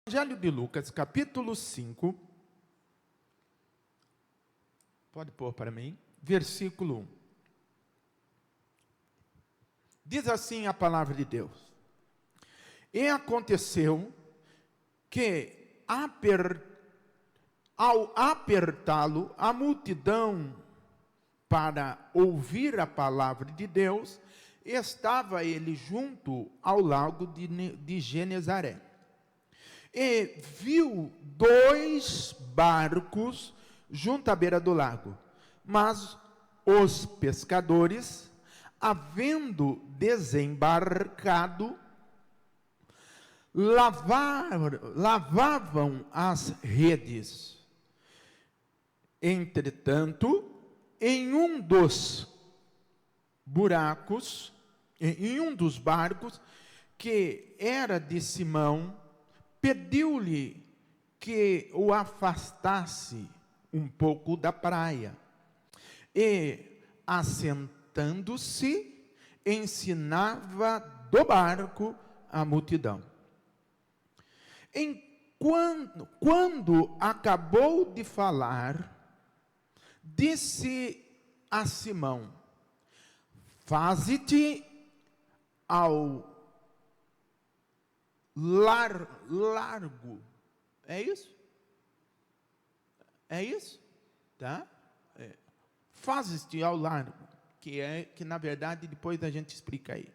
Evangelho de Lucas, capítulo 5, pode pôr para mim, versículo 1. Diz assim a palavra de Deus: E aconteceu que, ao apertá-lo, a multidão para ouvir a palavra de Deus, estava ele junto ao lago de Genezaré. E viu 2 barcos junto à beira do lago, mas os pescadores, havendo desembarcado, lavavam as redes. Entretanto, em um dos buracos, em um dos barcos, que era de Simão, pediu-lhe que o afastasse um pouco da praia. E, assentando-se, ensinava do barco a multidão. Quando acabou de falar, disse a Simão: Faze-te ao largo. É isso? É isso? Tá? Faze-te ao largo, que na verdade depois a gente explica aí.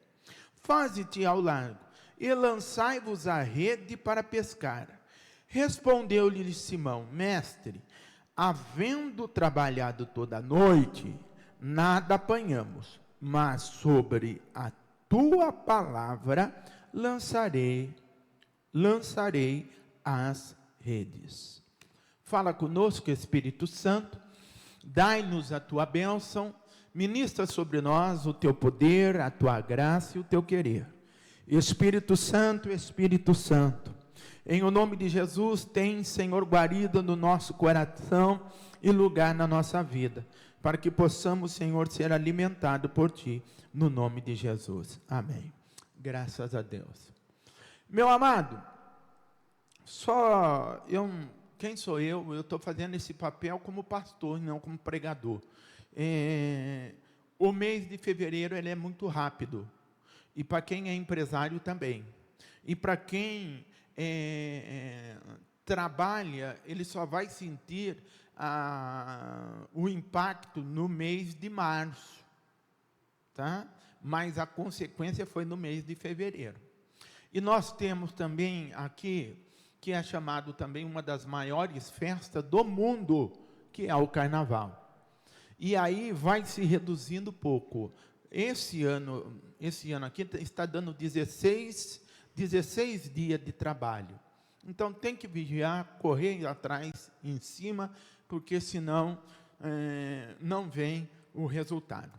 Faze-te ao largo e lançai-vos a rede para pescar. Respondeu-lhe Simão: Mestre, havendo trabalhado toda a noite, nada apanhamos, mas sobre a tua palavra lançarei as redes. Fala conosco, Espírito Santo, dai-nos a tua bênção, ministra sobre nós o teu poder, a tua graça e o teu querer. Espírito Santo, em o nome de Jesus, tem, Senhor, guarida no nosso coração e lugar na nossa vida, para que possamos, Senhor, ser alimentados por ti, no nome de Jesus. Amém. Graças a Deus. Meu amado, quem sou eu? Eu estou fazendo esse papel como pastor, não como pregador. O mês de fevereiro ele é muito rápido, e para quem é empresário também, e para quem trabalha, ele só vai sentir o impacto no mês de março, tá? Mas a consequência foi no mês de fevereiro. E nós temos também aqui, que é chamado também uma das maiores festas do mundo, que é o Carnaval. E aí vai se reduzindo pouco. Esse ano aqui está dando 16 dias de trabalho. Então tem que vigiar, correr atrás, em cima, porque senão não vem o resultado.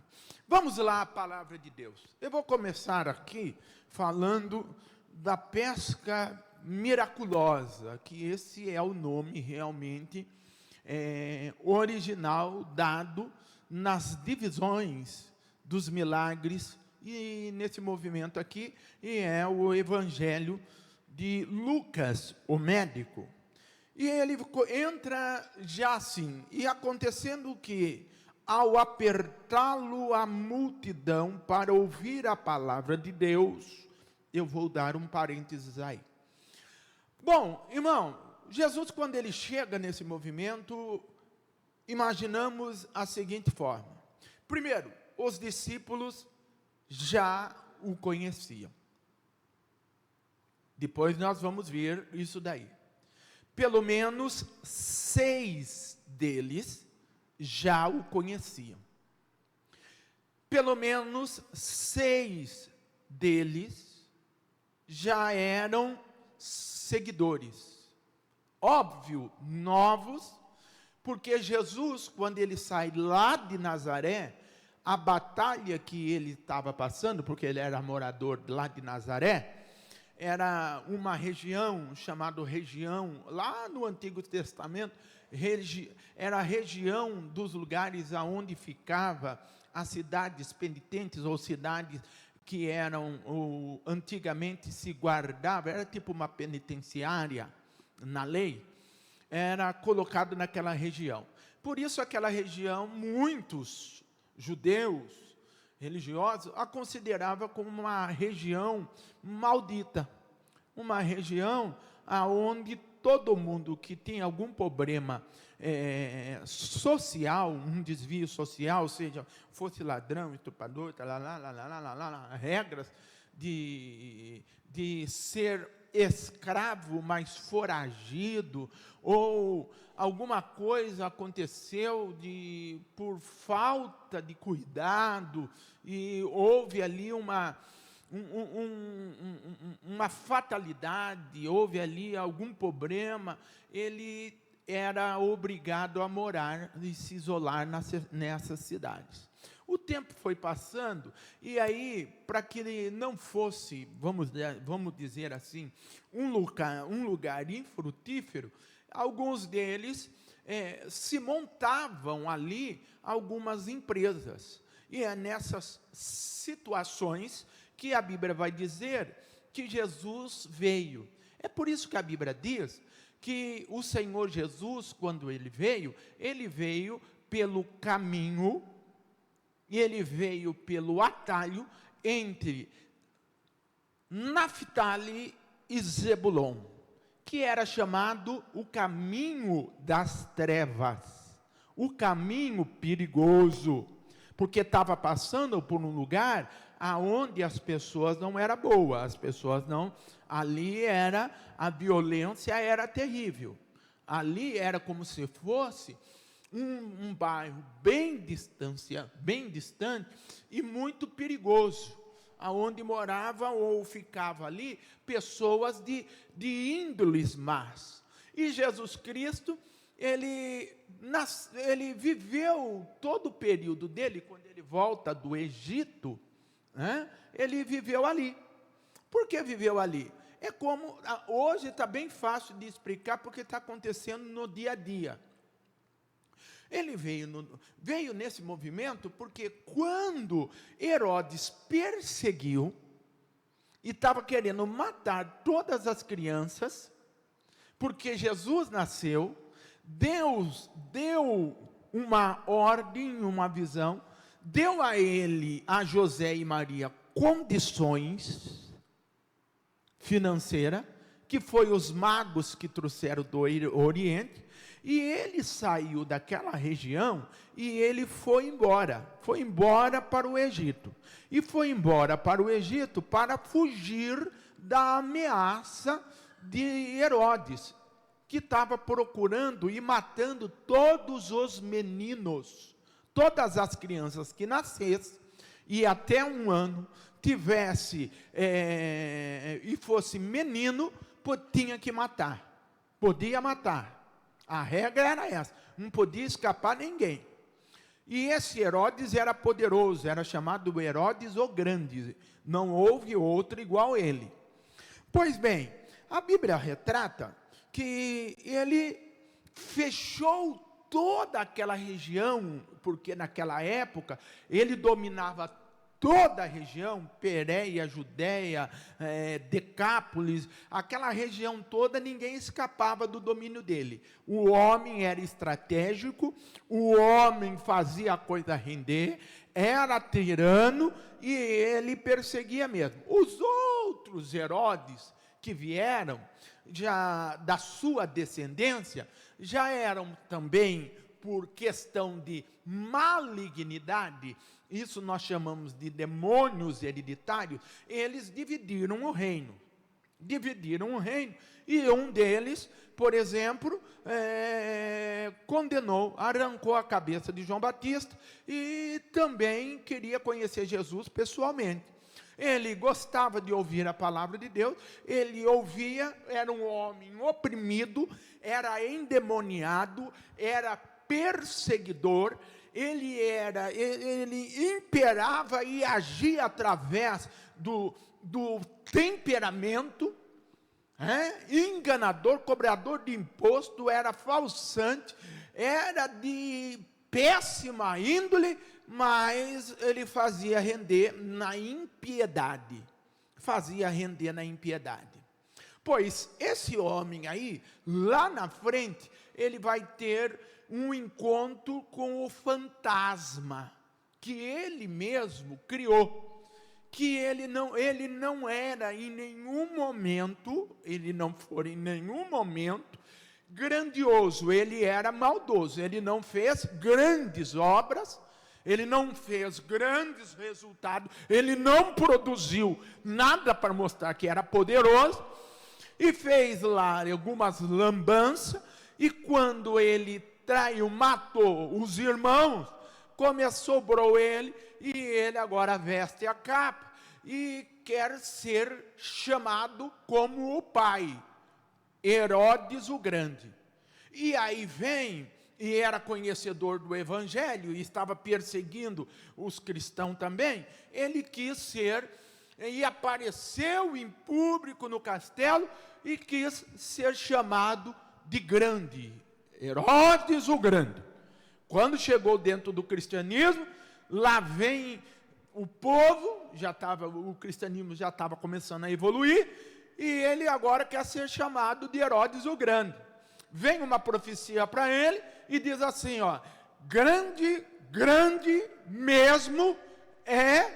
Vamos lá, a palavra de Deus. Eu vou começar aqui falando da pesca miraculosa, que esse é o nome realmente original dado nas divisões dos milagres, e nesse movimento aqui, e é o Evangelho de Lucas, o médico. E ele entra já assim, e acontecendo que, ao apertá-lo a multidão para ouvir a palavra de Deus, eu vou dar um parênteses aí. Bom, irmão, Jesus, quando ele chega nesse movimento, imaginamos a seguinte forma. Primeiro, os discípulos já o conheciam. Depois nós vamos ver isso daí. Pelo menos 6 deles já o conheciam. Pelo menos 6 deles já eram seguidores. Óbvio, novos, porque Jesus, quando ele sai lá de Nazaré, a batalha que ele estava passando, porque ele era morador lá de Nazaré, era uma região chamada região, lá no Antigo Testamento, era a região dos lugares aonde ficava as cidades penitentes, ou cidades que eram, antigamente se guardava, era tipo uma penitenciária, na lei, era colocado naquela região. Por isso, aquela região, muitos judeus religiosos a consideravam como uma região maldita, uma região onde todo mundo que tem algum problema social, um desvio social, seja, fosse ladrão, estuprador, regras de ser escravo, mas foragido, ou alguma coisa aconteceu por falta de cuidado, e houve ali uma fatalidade, houve ali algum problema, ele era obrigado a morar e se isolar nessas cidades. O tempo foi passando, e aí, para que ele não fosse, vamos dizer assim, um lugar infrutífero, alguns deles se montavam ali algumas empresas. E é nessas situações que a Bíblia vai dizer que Jesus veio. É por isso que a Bíblia diz que o Senhor Jesus, quando ele veio pelo caminho, e ele veio pelo atalho entre Naftali e Zebulon, que era chamado o caminho das trevas, o caminho perigoso, porque estava passando por um lugar aonde as pessoas não eram boas, as pessoas não, ali a violência era terrível, ali era como se fosse um bairro bem distante e muito perigoso, aonde moravam ou ficavam ali pessoas de índoles más. E Jesus Cristo, ele viveu todo o período dele, quando ele volta do Egito, ele viveu ali. Por que viveu ali? É como, hoje está bem fácil de explicar, porque está acontecendo no dia a dia. Ele veio nesse movimento porque quando Herodes perseguiu e estava querendo matar todas as crianças, porque Jesus nasceu, Deus deu uma ordem, uma visão, deu a ele, a José e Maria, condições financeiras, que foi os magos que trouxeram do Oriente, e ele saiu daquela região e ele foi embora para o Egito. E foi embora para o Egito para fugir da ameaça de Herodes, que estava procurando e matando todos os meninos, todas as crianças que nascessem e até 1 ano tivesse e fosse menino, tinha que matar, podia matar. A regra era essa, não podia escapar ninguém. E esse Herodes era poderoso, era chamado Herodes o Grande, não houve outro igual a ele. Pois bem, a Bíblia retrata que ele fechou toda aquela região, porque naquela época ele dominava toda a região, Pérea, Judéia, Decápolis, aquela região toda, ninguém escapava do domínio dele. O homem era estratégico, o homem fazia a coisa render, era tirano e ele perseguia mesmo. Os outros Herodes que vieram, já da sua descendência, já eram também, por questão de malignidade, isso nós chamamos de demônios hereditários, eles dividiram o reino, e um deles, por exemplo, condenou, arrancou a cabeça de João Batista, e também queria conhecer Jesus pessoalmente. Ele gostava de ouvir a palavra de Deus, ele ouvia, era um homem oprimido, era endemoniado, era perseguidor, ele imperava e agia através do temperamento, enganador, cobrador de imposto, era falsante, era de péssima índole, mas ele fazia render na impiedade, Pois esse homem aí, lá na frente, ele vai ter um encontro com o fantasma, que ele mesmo criou. Que ele não era em nenhum momento, ele não foi em nenhum momento grandioso, ele era maldoso, ele não fez grandes obras, ele não fez grandes resultados, ele não produziu nada para mostrar que era poderoso, e fez lá algumas lambanças, e quando ele traiu, matou os irmãos, sobrou ele, e ele agora veste a capa, e quer ser chamado como o pai, Herodes o Grande. E aí vem, e era conhecedor do Evangelho, e estava perseguindo os cristãos também, ele quis ser, e apareceu em público no castelo, e quis ser chamado de grande, Herodes o Grande. Quando chegou dentro do cristianismo, lá vem o povo, o cristianismo já estava começando a evoluir, e ele agora quer ser chamado de Herodes o Grande. Vem uma profecia para ele, e diz assim, grande, grande mesmo é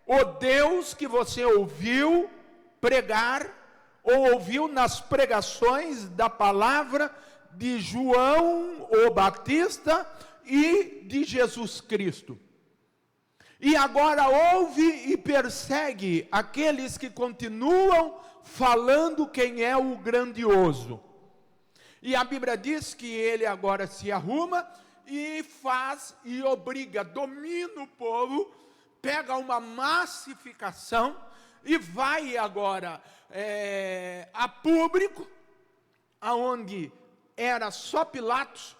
o Deus que você ouviu pregar, ou ouviu nas pregações da palavra de João o Batista e de Jesus Cristo. E agora ouve e persegue aqueles que continuam falando quem é o grandioso. E a Bíblia diz que ele agora se arruma e faz e obriga, domina o povo, pega uma massificação e vai agora a público, aonde era só Pilatos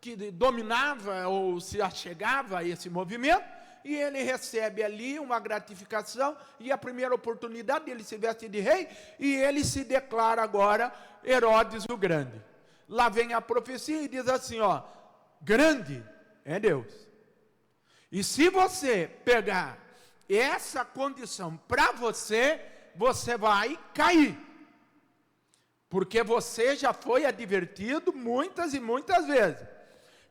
que dominava ou se achegava a esse movimento, e ele recebe ali uma gratificação, e a primeira oportunidade ele se veste de rei, e ele se declara agora Herodes o Grande. Lá vem a profecia e diz assim, grande é Deus. E se você pegar essa condição para você, você vai cair. Porque você já foi advertido muitas e muitas vezes,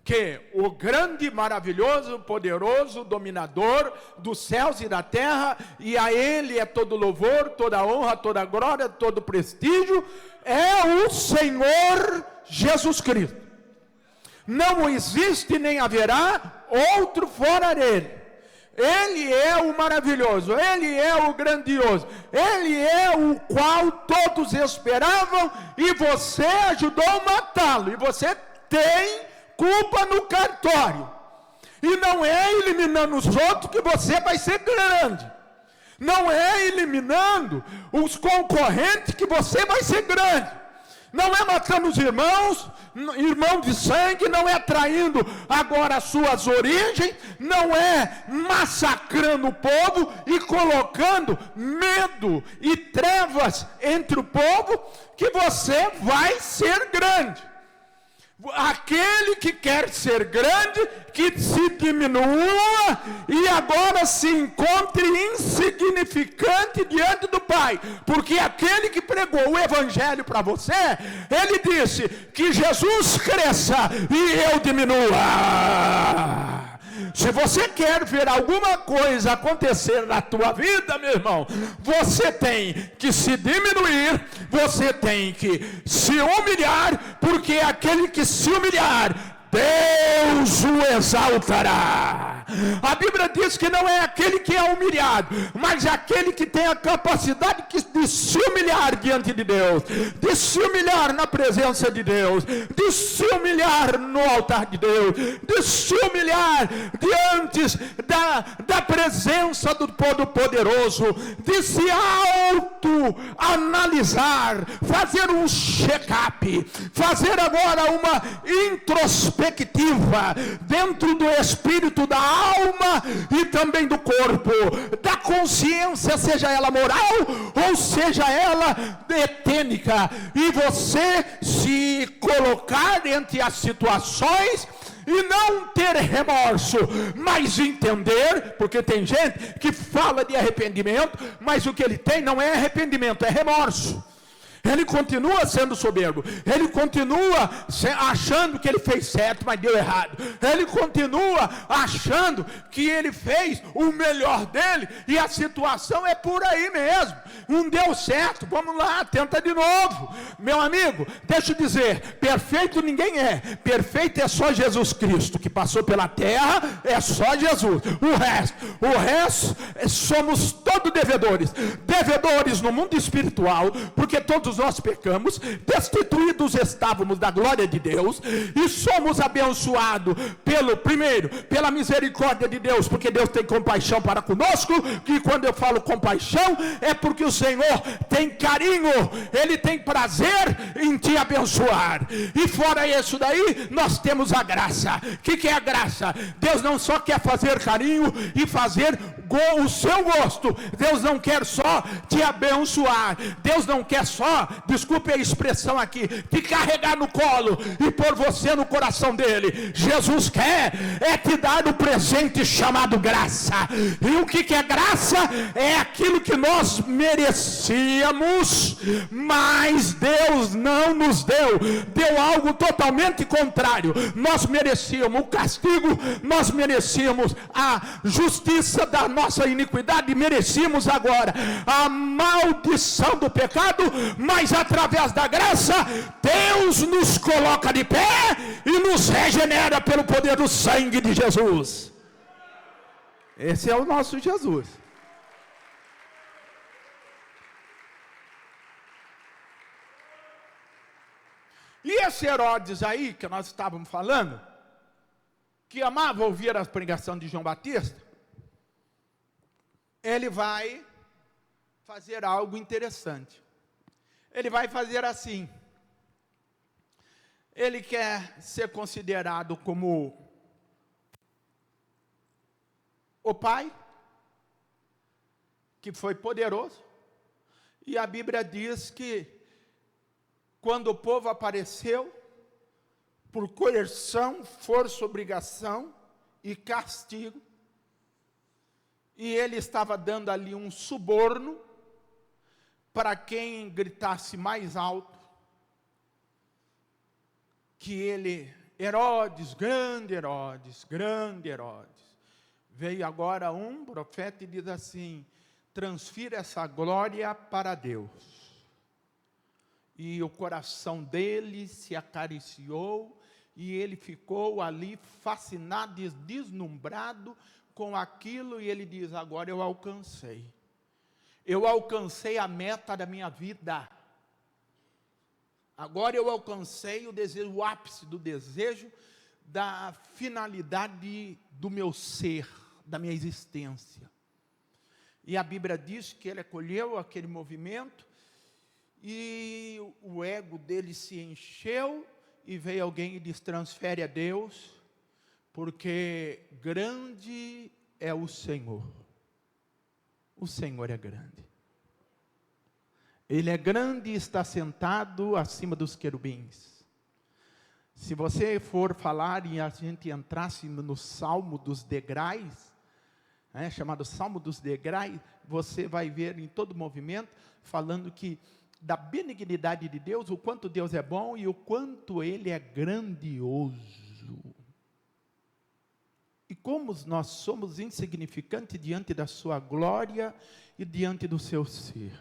que o grande, maravilhoso, poderoso, dominador dos céus e da terra, e a Ele é todo louvor, toda honra, toda glória, todo prestígio, é o Senhor Jesus Cristo. Não existe nem haverá outro fora dele. Ele é o maravilhoso, Ele é o grandioso, Ele é o qual todos esperavam, e você ajudou a matá-lo, e você tem culpa no cartório. E não é eliminando os outros que você vai ser grande. Não é eliminando os concorrentes que você vai ser grande. Não é matando os irmãos de sangue, não é traindo agora as suas origens, não é massacrando o povo e colocando medo e trevas entre o povo, que você vai ser grande. Aquele que quer ser grande, que se diminua e agora se encontre insignificante diante do Pai, porque aquele que pregou o Evangelho para você, ele disse que Jesus cresça e eu diminua. Se você quer ver alguma coisa acontecer na tua vida, meu irmão, você tem que se diminuir, você tem que se humilhar, porque aquele que se humilhar, Deus o exaltará. A Bíblia diz que não é aquele que é humilhado, mas aquele que tem a capacidade de se humilhar diante de Deus, de se humilhar na presença de Deus, de se humilhar no altar de Deus, de se humilhar diante da presença do Todo-Poderoso, de se auto-analisar, fazer um check-up, fazer agora uma introspectiva dentro do espírito, da alma e também do corpo, da consciência, seja ela moral ou seja ela etênica, e você se colocar entre as situações e não ter remorso, mas entender, porque tem gente que fala de arrependimento, mas o que ele tem não é arrependimento, é remorso. Ele continua sendo soberbo, ele continua achando que ele fez certo, mas deu errado. Ele continua achando que ele fez o melhor dele, e a situação é por aí mesmo. Não deu certo, vamos lá, tenta de novo. Meu amigo, deixa eu dizer, perfeito ninguém é, perfeito é só Jesus Cristo, que passou pela terra, é só Jesus. O resto somos todos devedores no mundo espiritual, porque todos nós pecamos, destituídos estávamos da glória de Deus, e somos abençoados primeiro, pela misericórdia de Deus, porque Deus tem compaixão para conosco, que quando eu falo compaixão, é porque o Senhor tem carinho, Ele tem prazer em te abençoar, e fora isso daí, nós temos a graça. O que é a graça? Deus não só quer fazer carinho e fazer o seu gosto, Deus não quer só te abençoar, Deus não quer só, desculpe a expressão aqui, te carregar no colo e pôr você no coração dele. Jesus quer te dar o presente chamado graça. E o que é graça? É aquilo que nós merecíamos, mas Deus não nos deu algo totalmente contrário. Nós merecíamos o castigo, nós merecíamos a justiça da nossa iniquidade, merecíamos agora a maldição do pecado, mas através da graça, Deus nos coloca de pé e nos regenera pelo poder do sangue de Jesus. Esse é o nosso Jesus. E esse Herodes aí, que nós estávamos falando, que amava ouvir a pregação de João Batista, ele vai fazer algo interessante. Ele vai fazer assim. Ele quer ser considerado como o pai, que foi poderoso, e a Bíblia diz que quando o povo apareceu, por coerção, força, obrigação e castigo, e ele estava dando ali um suborno para quem gritasse mais alto, que ele, Herodes, grande Herodes, grande Herodes. Veio agora um profeta e diz assim: transfira essa glória para Deus. E o coração dele se acariciou, e ele ficou ali fascinado, deslumbrado com aquilo, e ele diz: agora eu alcancei a meta da minha vida, agora eu alcancei o desejo, o ápice do desejo, da finalidade do meu ser, da minha existência. E a Bíblia diz que ele acolheu aquele movimento, e o ego dele se encheu, e veio alguém e diz: transfere a Deus, porque grande é o Senhor. O Senhor é grande. Ele é grande e está sentado acima dos querubins. Se você for falar e a gente entrasse no Salmo dos Degraus, chamado Salmo dos Degraus, você vai ver em todo movimento, falando que da benignidade de Deus, o quanto Deus é bom e o quanto Ele é grandioso. E como nós somos insignificantes diante da sua glória e diante do seu ser.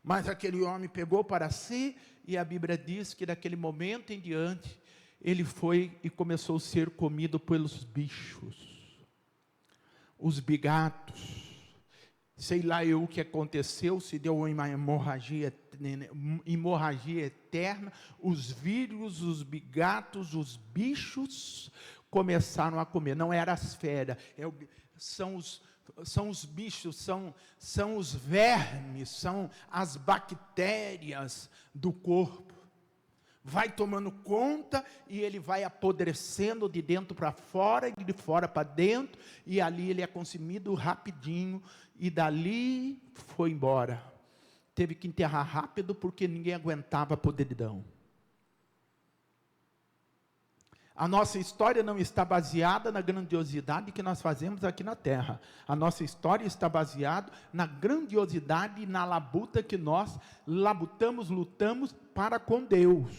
Mas aquele homem pegou para si, e a Bíblia diz que daquele momento em diante, ele foi e começou a ser comido pelos bichos, os bigatos. Sei lá eu o que aconteceu, se deu uma hemorragia eterna, os vírus, os bigatos, os bichos começaram a comer. Não era as feras, são os bichos, são os vermes, são as bactérias do corpo. Vai tomando conta, e ele vai apodrecendo de dentro para fora, e de fora para dentro, e ali ele é consumido rapidinho, e dali foi embora. Teve que enterrar rápido, porque ninguém aguentava a podridão. A nossa história não está baseada na grandiosidade que nós fazemos aqui na terra. A nossa história está baseada na grandiosidade e na labuta que nós lutamos para com Deus,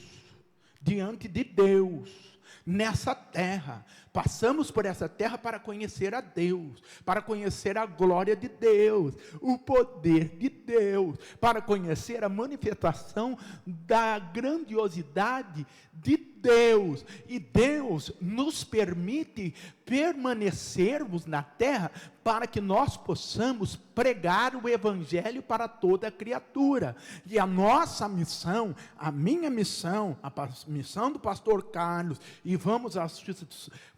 diante de Deus. Nessa terra, passamos por essa terra para conhecer a Deus, para conhecer a glória de Deus, o poder de Deus, para conhecer a manifestação da grandiosidade de Deus. E Deus nos permite permanecermos na terra para que nós possamos pregar o evangelho para toda a criatura. E a nossa missão, a minha missão, a missão do pastor Carlos, e vamos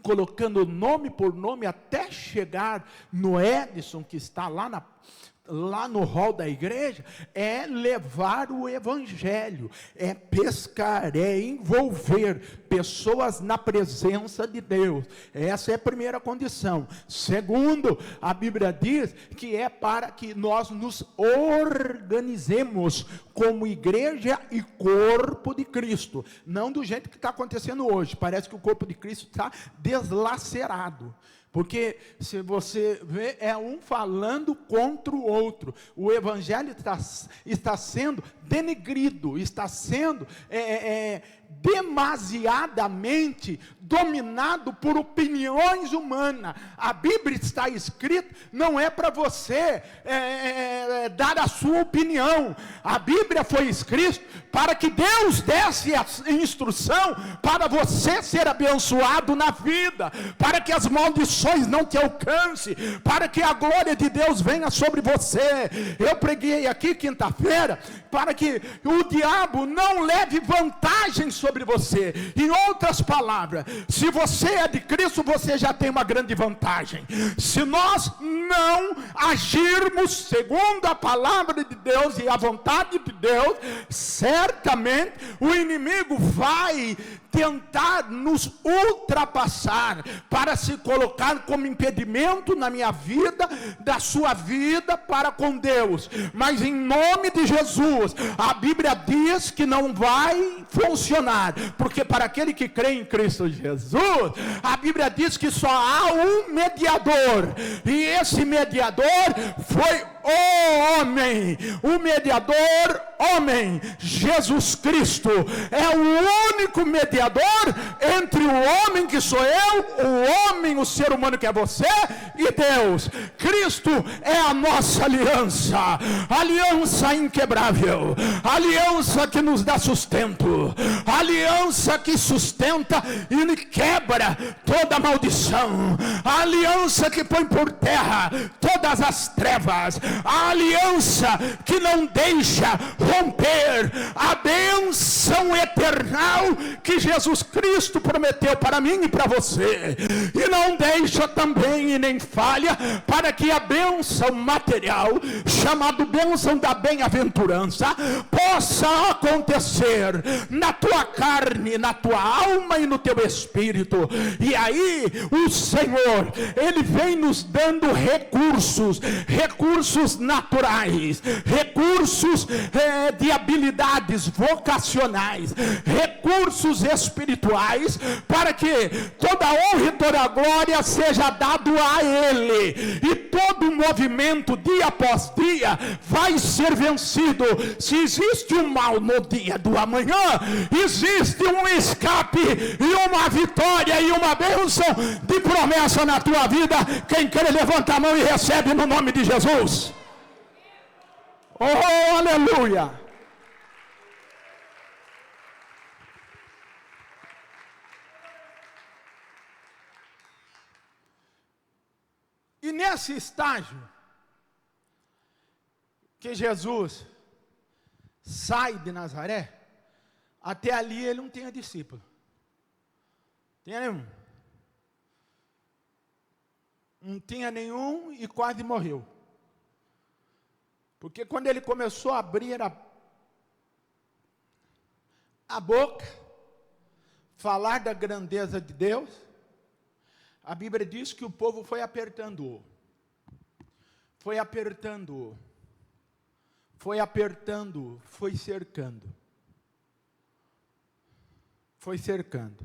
colocando nome por nome até chegar no Edson, que está lá no hall da igreja, é levar o evangelho, é pescar, é envolver pessoas na presença de Deus. Essa é a primeira condição. Segundo, a Bíblia diz que é para que nós nos organizemos como igreja e corpo de Cristo, não do jeito que está acontecendo hoje. Parece que o corpo de Cristo está deslacerado, porque se você vê, é um falando contra o outro. O evangelho está sendo denegrido, está sendo demasiadamente dominado por opiniões humanas. A Bíblia está escrita, não é para você dar a sua opinião. A Bíblia foi escrita para que Deus desse a instrução para você ser abençoado na vida, para que as maldições não te alcancem, para que a glória de Deus venha sobre você. Eu preguei aqui quinta-feira para que o diabo não leve vantagem sobre você. Em outras palavras, se você é de Cristo, você já tem uma grande vantagem. Se nós não agirmos segundo a palavra de Deus e a vontade de Deus, certamente o inimigo vai tentar nos ultrapassar, para se colocar como impedimento na minha vida, da sua vida para com Deus. Mas em nome de Jesus, a Bíblia diz que não vai funcionar, porque para aquele que crê em Cristo Jesus, a Bíblia diz que só há um mediador, e esse mediador foi o homem, o mediador homem, Jesus Cristo, é o único mediador entre o homem que sou eu, o homem, o ser humano que é você, e Deus. Cristo é a nossa aliança, aliança inquebrável, aliança que nos dá sustento, aliança que sustenta e quebra toda maldição, a aliança que põe por terra todas as trevas, a aliança que não deixa romper a bênção eternal que Jesus Cristo prometeu para mim e para você, e não deixa também e nem falha para que a bênção material, chamada bênção da bem-aventurança, possa acontecer na tua carne, na tua alma e no teu espírito. E aí o Senhor, Ele vem nos dando recursos naturais, recursos de habilidades vocacionais, recursos espirituais, para que toda a honra e toda a glória seja dado a Ele, e todo o movimento dia após dia vai ser vencido. Se existe um mal no dia do amanhã, existe um escape e uma vitória e uma bênção de promessa na tua vida. Quem quer, levanta a mão e recebe no nome de Jesus. Oh, aleluia! E nesse estágio que Jesus sai de Nazaré, até ali ele não tinha discípulo. Tinha nenhum. Não tinha nenhum e quase morreu. Porque quando ele começou a abrir a boca, falar da grandeza de Deus, a Bíblia diz que o povo foi apertando-o. Foi apertando-o. Foi apertando-o. Foi cercando. Foi cercando.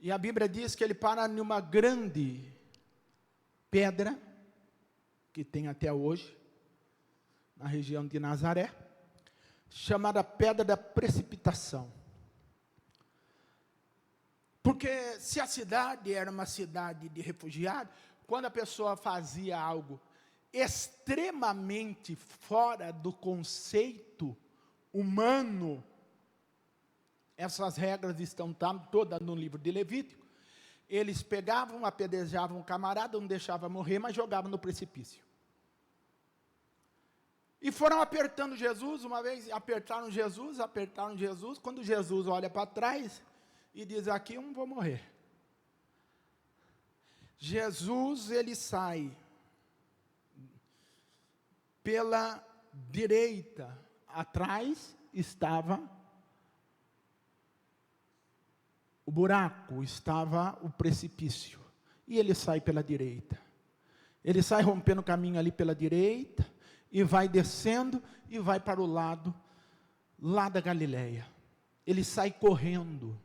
E a Bíblia diz que ele para numa grande pedra, que tem até hoje, na região de Nazaré, chamada Pedra da Precipitação. Porque se a cidade era uma cidade de refugiados, quando a pessoa fazia algo extremamente fora do conceito humano, essas regras estão todas no livro de Levítico, eles pegavam, apedrejavam o camarada, não deixavam morrer, mas jogavam no precipício. E foram apertando Jesus, uma vez apertaram Jesus, quando Jesus olha para trás e diz, aqui eu não vou morrer. Jesus, ele sai pela direita, atrás estava o buraco, estava o precipício, e ele sai pela direita. Ele sai rompendo o caminho ali pela direita, e vai descendo, e vai para o lado, lá da Galileia. Ele sai correndo.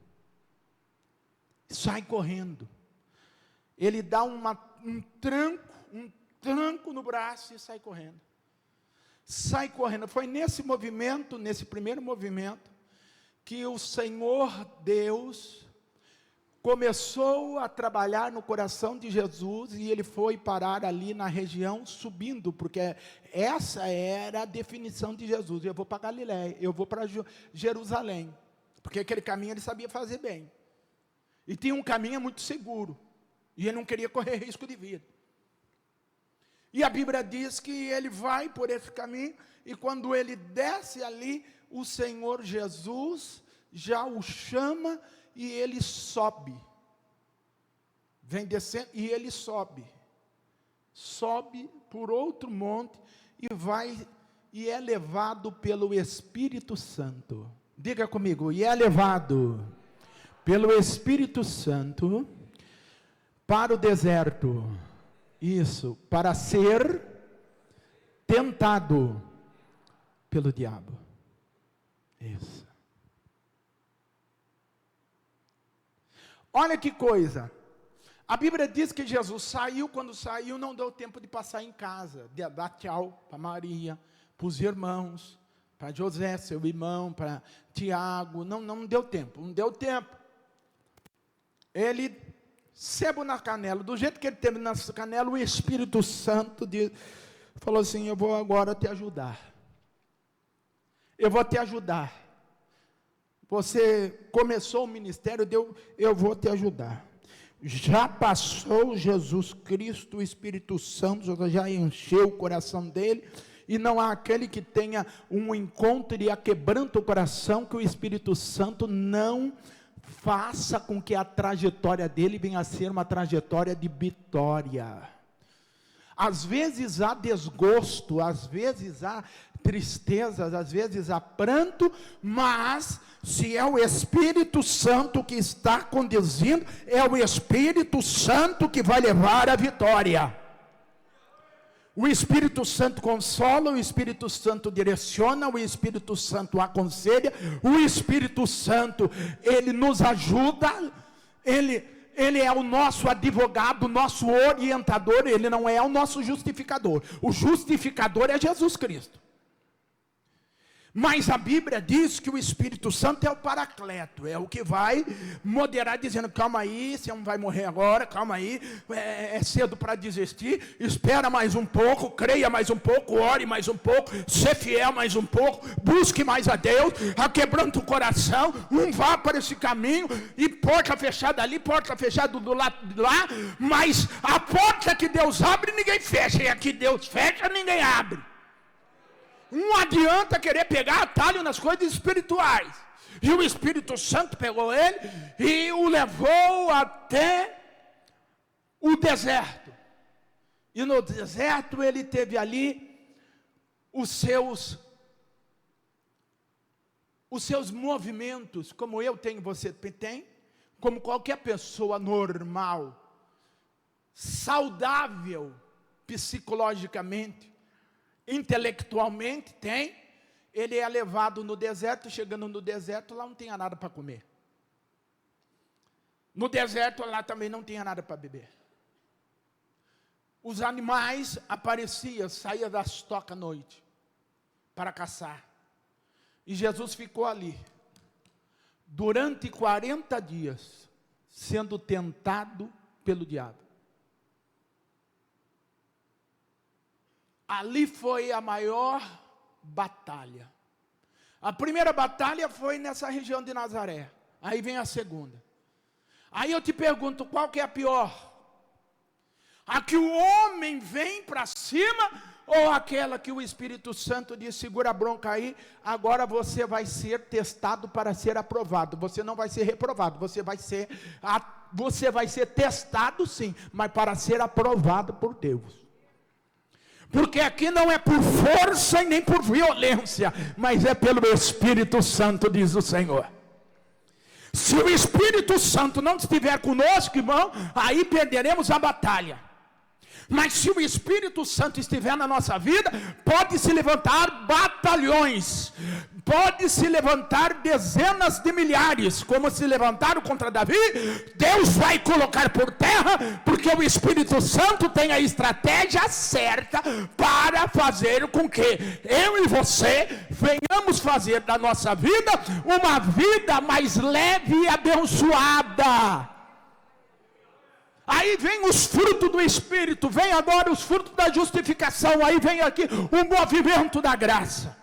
Ele dá um tranco no braço e sai correndo. Foi nesse movimento, nesse primeiro movimento, que o Senhor Deus começou a trabalhar no coração de Jesus, e ele foi parar ali na região, subindo, porque essa era a definição de Jesus, eu vou para Galileia, eu vou para Jerusalém, porque aquele caminho ele sabia fazer bem, e tinha um caminho muito seguro, e ele não queria correr risco de vida, e a Bíblia diz que ele vai por esse caminho, e quando ele desce ali, o Senhor Jesus já o chama, e ele sobe, vem descendo, e ele sobe por outro monte, e é levado pelo Espírito Santo, diga comigo, e é levado pelo Espírito Santo, para o deserto, isso, para ser tentado pelo diabo, isso. Olha que coisa, a Bíblia diz que Jesus saiu, quando saiu não deu tempo de passar em casa, de dar tchau para Maria, para os irmãos, para José, seu irmão, para Tiago, não deu tempo, ele, sebo na canela, do jeito que ele teve na canela, o Espírito Santo falou assim, eu vou agora te ajudar, você começou o ministério, eu vou te ajudar. Já passou Jesus Cristo, o Espírito Santo já encheu o coração dele, e não há aquele que tenha um encontro e aquebranta o coração, que o Espírito Santo não faça com que a trajetória dele venha a ser uma trajetória de vitória. Às vezes há desgosto, às vezes há tristezas, às vezes há pranto, mas se é o Espírito Santo que está conduzindo, é o Espírito Santo que vai levar a vitória. O Espírito Santo consola, o Espírito Santo direciona, o Espírito Santo aconselha, o Espírito Santo, ele nos ajuda, ele é o nosso advogado, o nosso orientador, ele não é o nosso justificador. O justificador é Jesus Cristo. Mas a Bíblia diz que o Espírito Santo é o paracleto, é o que vai moderar, dizendo, calma aí, você não vai morrer agora, calma aí, é cedo para desistir, espera mais um pouco, creia mais um pouco, ore mais um pouco, seja fiel mais um pouco, busque mais a Deus, aquebrando o coração, não vá para esse caminho, e porta fechada ali, porta fechada do lado de lá, mas a porta que Deus abre, ninguém fecha, e a que Deus fecha, ninguém abre. Não adianta querer pegar atalho nas coisas espirituais. E o Espírito Santo pegou ele e o levou até o deserto. E no deserto ele teve ali os seus movimentos, como eu tenho, você tem, como qualquer pessoa normal, saudável, psicologicamente, intelectualmente tem, ele é levado no deserto, chegando no deserto, lá não tinha nada para comer. No deserto, lá também não tinha nada para beber. Os animais apareciam, saíam das tocas à noite para caçar. E Jesus ficou ali, durante 40 dias, sendo tentado pelo diabo. Ali foi a maior batalha. A primeira batalha foi nessa região de Nazaré. Aí vem a segunda. Aí eu te pergunto, qual que é a pior? A que o homem vem para cima, ou aquela que o Espírito Santo diz, segura a bronca aí, agora você vai ser testado para ser aprovado. Você não vai ser reprovado, você vai ser testado sim, mas para ser aprovado por Deus. Porque aqui não é por força e nem por violência, mas é pelo Espírito Santo, diz o Senhor. Se o Espírito Santo não estiver conosco, irmão, aí perderemos a batalha. Mas se o Espírito Santo estiver na nossa vida, pode se levantar batalhões, pode se levantar dezenas de milhares, como se levantaram contra Davi. Deus vai colocar por terra, porque o Espírito Santo tem a estratégia certa para fazer com que eu e você venhamos fazer da nossa vida uma vida mais leve e abençoada. Aí vem os frutos do Espírito, vem agora os frutos da justificação, aí vem aqui o movimento da graça.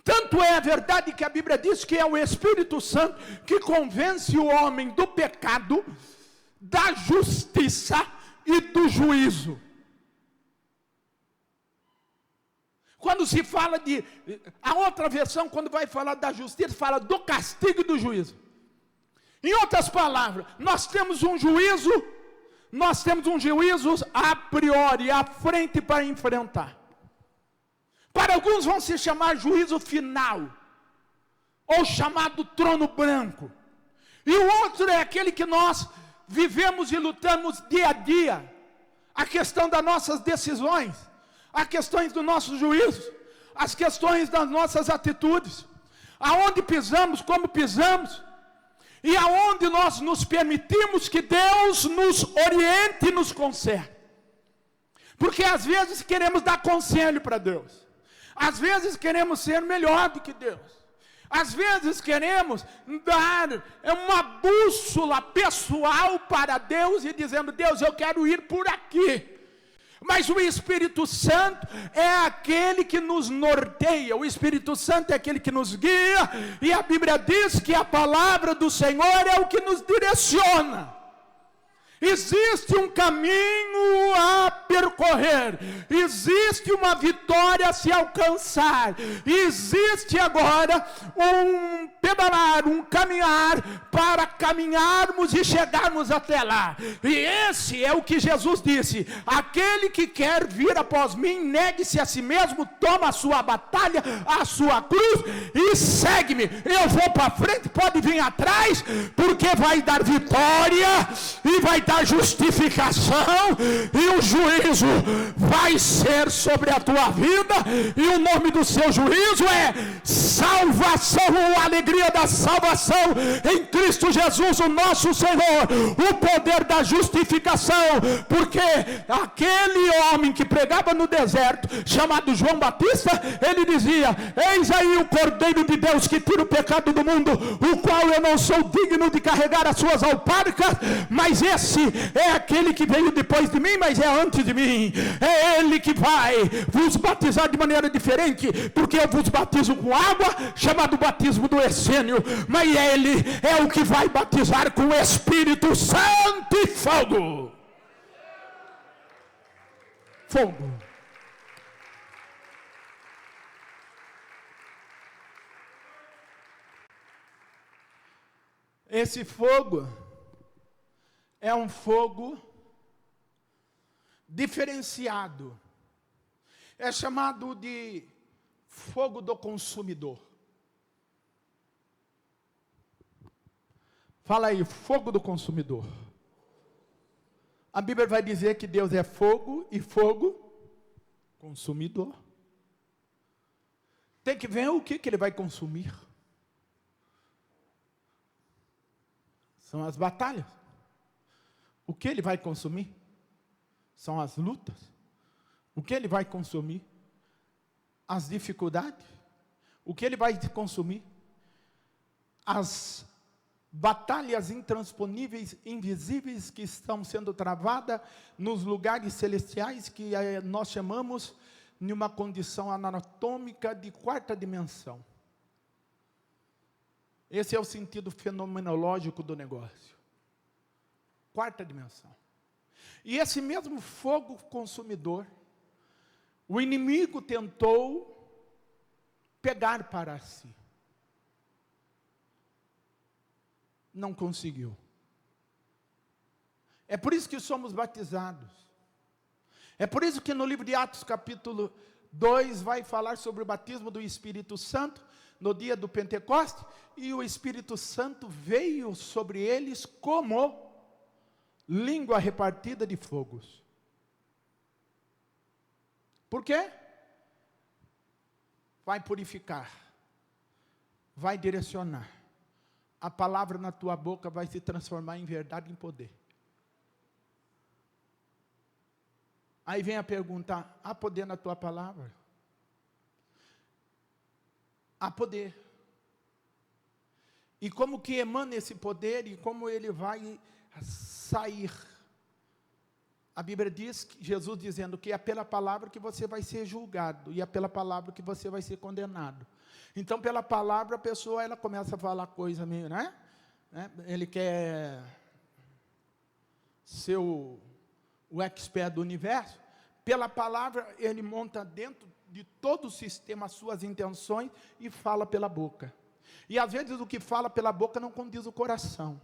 Tanto é a verdade que a Bíblia diz que é o Espírito Santo que convence o homem do pecado, da justiça e do juízo. Quando se fala a outra versão, quando vai falar da justiça, fala do castigo e do juízo. Em outras palavras, nós temos um juízo a priori, à frente para enfrentar. Para alguns vão se chamar juízo final, ou chamado trono branco. E o outro é aquele que nós vivemos e lutamos dia a dia. A questão das nossas decisões, as questões do nosso juízo, as questões das nossas atitudes. Aonde pisamos, como pisamos. E aonde nós nos permitimos que Deus nos oriente e nos conserte. Porque às vezes queremos dar conselho para Deus. Às vezes queremos ser melhor do que Deus. Às vezes queremos dar uma bússola pessoal para Deus e dizendo, Deus, eu quero ir por aqui. Mas o Espírito Santo é aquele que nos norteia, o Espírito Santo é aquele que nos guia, e a Bíblia diz que a palavra do Senhor é o que nos direciona. Existe um caminho a percorrer, existe uma vitória a se alcançar, existe agora um pedalar, um caminhar para caminharmos e chegarmos até lá. E esse é o que Jesus disse: aquele que quer vir após mim, negue-se a si mesmo, toma a sua batalha, a sua cruz e segue-me. Eu vou para frente, pode vir atrás, porque vai dar vitória e vai dar justificação, e o juízo vai ser sobre a tua vida, e o nome do seu juízo é salvação, a alegria da salvação em Cristo Jesus, o nosso Senhor, o poder da justificação, porque aquele homem que pregava no deserto, chamado João Batista, ele dizia: eis aí o Cordeiro de Deus que tira o pecado do mundo, o qual eu não sou digno de carregar as suas alparcas, mas esse é aquele que veio depois de mim, mas é antes de mim. É ele que vai vos batizar de maneira diferente, porque eu vos batizo com água, chamado batismo do essênio, mas ele é o que vai batizar com o Espírito Santo e fogo. Fogo. Esse fogo é um fogo diferenciado. É chamado de fogo do consumidor. Fala aí, fogo do consumidor. A Bíblia vai dizer que Deus é fogo e fogo consumidor. Tem que ver o que ele vai consumir. São as batalhas. O que ele vai consumir? São as lutas. O que ele vai consumir? As dificuldades. O que ele vai consumir? As batalhas intransponíveis, invisíveis, que estão sendo travadas nos lugares celestiais, que nós chamamos de uma condição anatômica de quarta dimensão. Esse é o sentido fenomenológico do negócio. Quarta dimensão. E esse mesmo fogo consumidor, o inimigo tentou pegar para si. Não conseguiu. É por isso que somos batizados. É por isso que no livro de Atos, capítulo 2, vai falar sobre o batismo do Espírito Santo, no dia do Pentecoste, e o Espírito Santo veio sobre eles como língua repartida de fogos. Por quê? Vai purificar, vai direcionar. A palavra na tua boca vai se transformar em verdade e em poder. Aí vem a pergunta: há poder na tua palavra? Há poder. E como que emana esse poder e como ele vai sair? A Bíblia diz, Jesus dizendo que é pela palavra que você vai ser julgado, e é pela palavra que você vai ser condenado. Então, pela palavra, a pessoa, ela começa a falar coisa meio, né? Ele quer ser o expert do universo. Pela palavra, ele monta dentro de todo o sistema as suas intenções e fala pela boca. E às vezes o que fala pela boca não condiz o coração.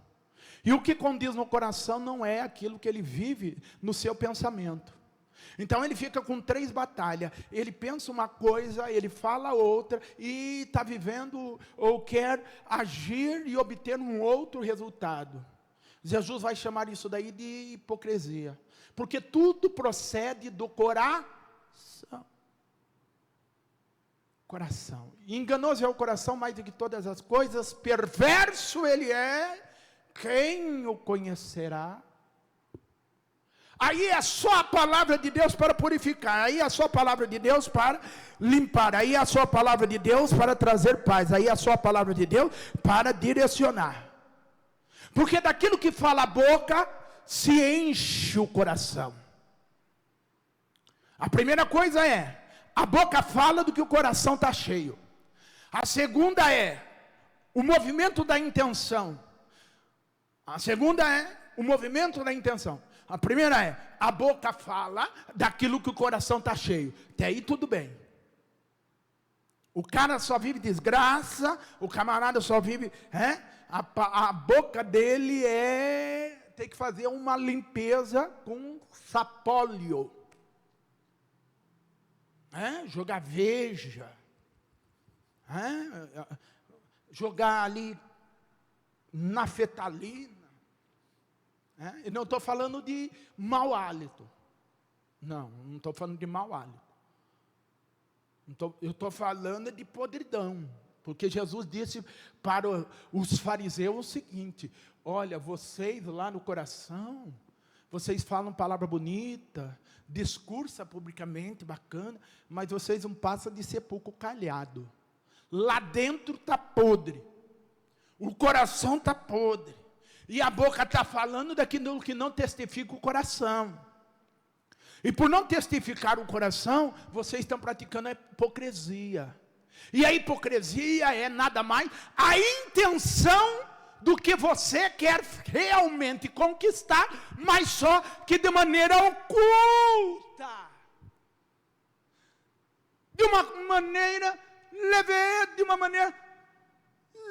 E o que condiz no coração não é aquilo que ele vive no seu pensamento. Então ele fica com 3 batalhas. Ele pensa uma coisa, ele fala outra, e está vivendo ou quer agir e obter um outro resultado. Jesus vai chamar isso daí de hipocrisia. Porque tudo procede do coração. Coração. Enganoso é o coração mais do que todas as coisas, perverso ele é, quem o conhecerá? Aí é só a palavra de Deus para purificar, aí é só a palavra de Deus para limpar, aí é só a palavra de Deus para trazer paz, aí é só a palavra de Deus para direcionar. Porque daquilo que fala a boca, se enche o coração. A primeira coisa é, a boca fala do que o coração está cheio. A segunda é o movimento da intenção. A segunda é o movimento da intenção. A primeira é, a boca fala daquilo que o coração está cheio. Até aí tudo bem. O cara só vive desgraça, o camarada só vive... A boca dele tem que fazer uma limpeza com sapólio. Jogar veja. Jogar ali naftalina. Eu não estou falando de mau hálito. Não estou falando de mau hálito. Eu estou falando de podridão. Porque Jesus disse para os fariseus o seguinte: olha, vocês lá no coração, vocês falam palavra bonita, discursa publicamente, bacana, mas vocês não passam de sepulcro calhado. Lá dentro está podre. O coração está podre. E a boca está falando daquilo que não testifica o coração. E por não testificar o coração, vocês estão praticando a hipocrisia. E a hipocrisia é nada mais a intenção do que você quer realmente conquistar, mas só que de maneira oculta. De uma maneira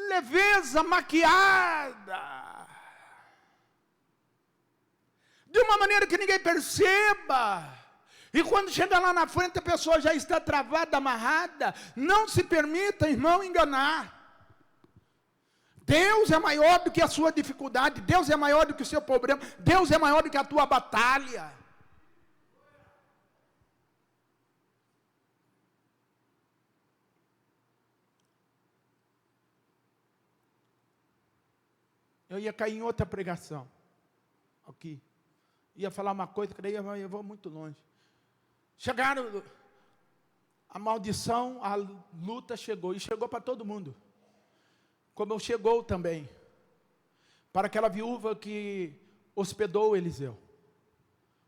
leveza, maquiada. De uma maneira que ninguém perceba. E quando chega lá na frente, a pessoa já está travada, amarrada. Não se permita, irmão, enganar. Deus é maior do que a sua dificuldade. Deus é maior do que o seu problema. Deus é maior do que a tua batalha. Eu ia cair em outra pregação. Aqui. Ia falar uma coisa, que daí eu vou muito longe. Chegaram, a maldição, a luta chegou. E chegou para todo mundo. Como chegou também para aquela viúva que hospedou Eliseu.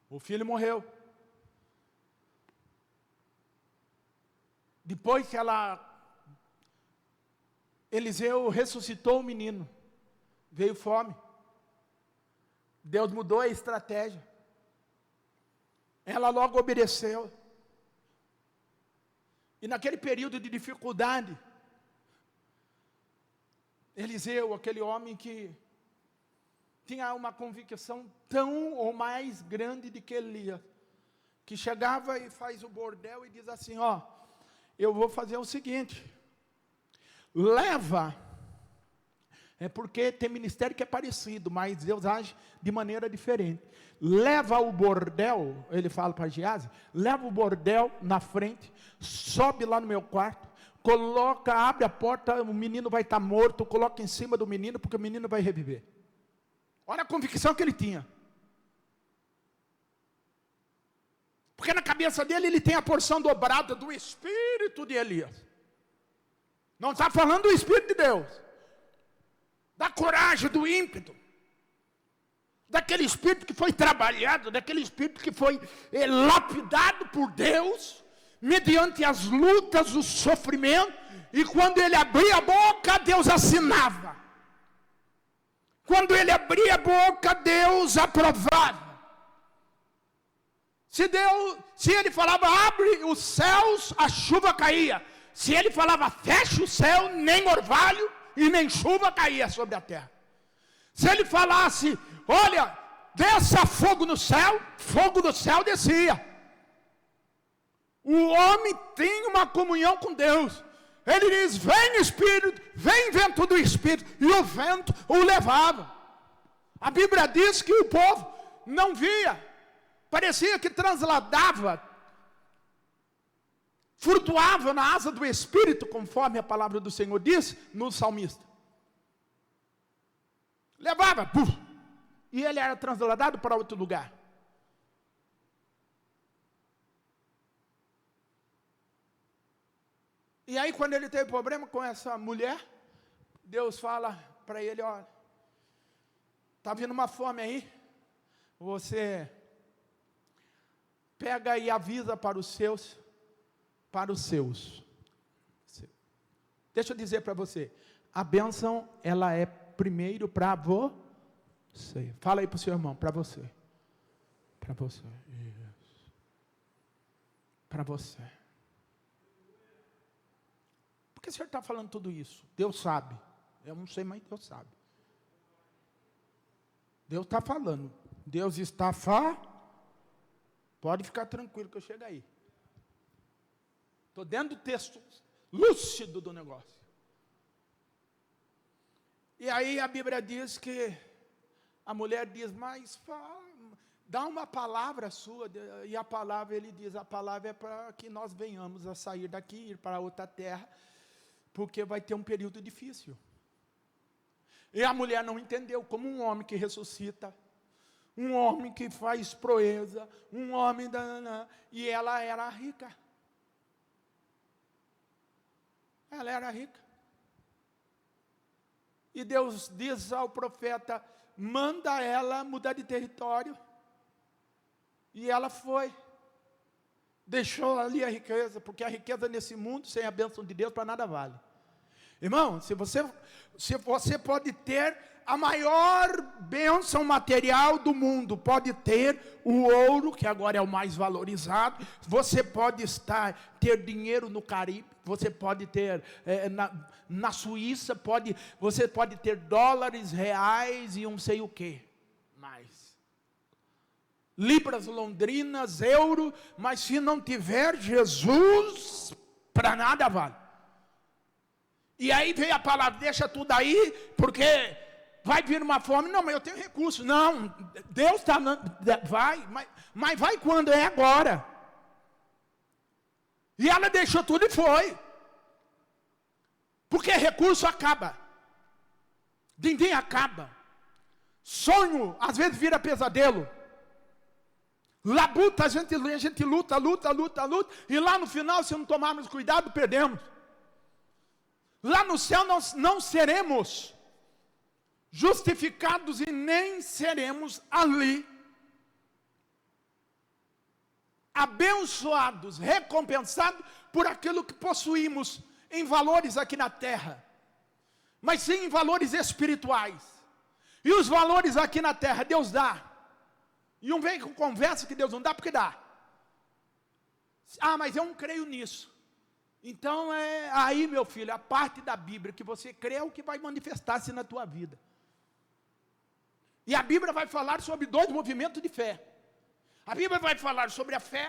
O filho morreu. Depois que Eliseu ressuscitou o menino, veio fome. Deus mudou a estratégia. Ela logo obedeceu. E naquele período de dificuldade, Eliseu, aquele homem que tinha uma convicção tão ou mais grande de que Elias, que chegava e faz o bordel e diz assim, ó, eu vou fazer o seguinte, leva, é porque tem ministério que é parecido, mas Deus age de maneira diferente, leva o bordel, ele fala para Geazi, leva o bordel na frente, sobe lá no meu quarto, coloca, abre a porta, o menino vai estar morto, coloca em cima do menino, porque o menino vai reviver. Olha a convicção que ele tinha. Porque na cabeça dele, ele tem a porção dobrada do Espírito de Elias. Não está falando do Espírito de Deus. Da coragem, do ímpeto. Daquele Espírito que foi trabalhado, daquele Espírito que foi lapidado por Deus, mediante as lutas, o sofrimento, e quando ele abria a boca, Deus assinava. Quando ele abria a boca, Deus aprovava. Se ele falava, abre os céus, a chuva caía. Se ele falava, fecha o céu, nem orvalho e nem chuva caía sobre a terra. Se ele falasse, olha, desça fogo do céu descia. O homem tem uma comunhão com Deus. Ele diz, vem Espírito, vem vento do Espírito. E o vento o levava. A Bíblia diz que o povo não via. Parecia que transladava. Flutuava na asa do Espírito, conforme a palavra do Senhor diz no salmista. Levava, puf, e ele era transladado para outro lugar. E aí, quando ele teve problema com essa mulher, Deus fala para ele, olha, está vindo uma fome aí, você pega e avisa para os seus. Deixa eu dizer para você, a bênção, ela é primeiro para você. Fala aí para o seu irmão, para você. Para você. Isso. Para você. Por que o senhor está falando tudo isso? Deus sabe. Eu não sei, mas Deus sabe. Deus está falando. Deus está Pode ficar tranquilo que eu chego aí. Estou dentro do texto lúcido do negócio. E aí a Bíblia diz que a mulher diz, mas dá uma palavra sua. E a palavra, ele diz, a palavra é para que nós venhamos a sair daqui, ir para outra terra, porque vai ter um período difícil. E a mulher não entendeu, como um homem que ressuscita, um homem que faz proeza, um homem e ela era rica. Ela era rica. E Deus diz ao profeta, manda ela mudar de território. E ela foi. Deixou ali a riqueza, porque a riqueza nesse mundo, sem a bênção de Deus, para nada vale. Irmão, se você pode ter a maior bênção material do mundo, pode ter o ouro, que agora é o mais valorizado, você pode ter dinheiro no Caribe, você pode ter na Suíça, você pode ter dólares, reais e não sei o que mais. Libras londrinas, euro, mas se não tiver Jesus, para nada vale. E aí veio a palavra, deixa tudo aí, porque vai vir uma fome. Não, mas eu tenho recurso. Não, Deus está, vai, mas vai quando? É agora. E ela deixou tudo e foi. Porque recurso acaba. Din-din acaba. Sonho, às vezes vira pesadelo. Labuta, a gente luta, e lá no final, se não tomarmos cuidado, perdemos. Lá no céu nós não seremos justificados e nem seremos ali abençoados, recompensados por aquilo que possuímos em valores aqui na terra, mas sim em valores espirituais. E os valores aqui na terra Deus dá. E não vem com conversa que Deus não dá, porque dá. Ah, mas eu não creio nisso. Então aí, meu filho, a parte da Bíblia que você crê é o que vai manifestar-se na tua vida. E a Bíblia vai falar sobre 2 movimentos de fé. A Bíblia vai falar sobre a fé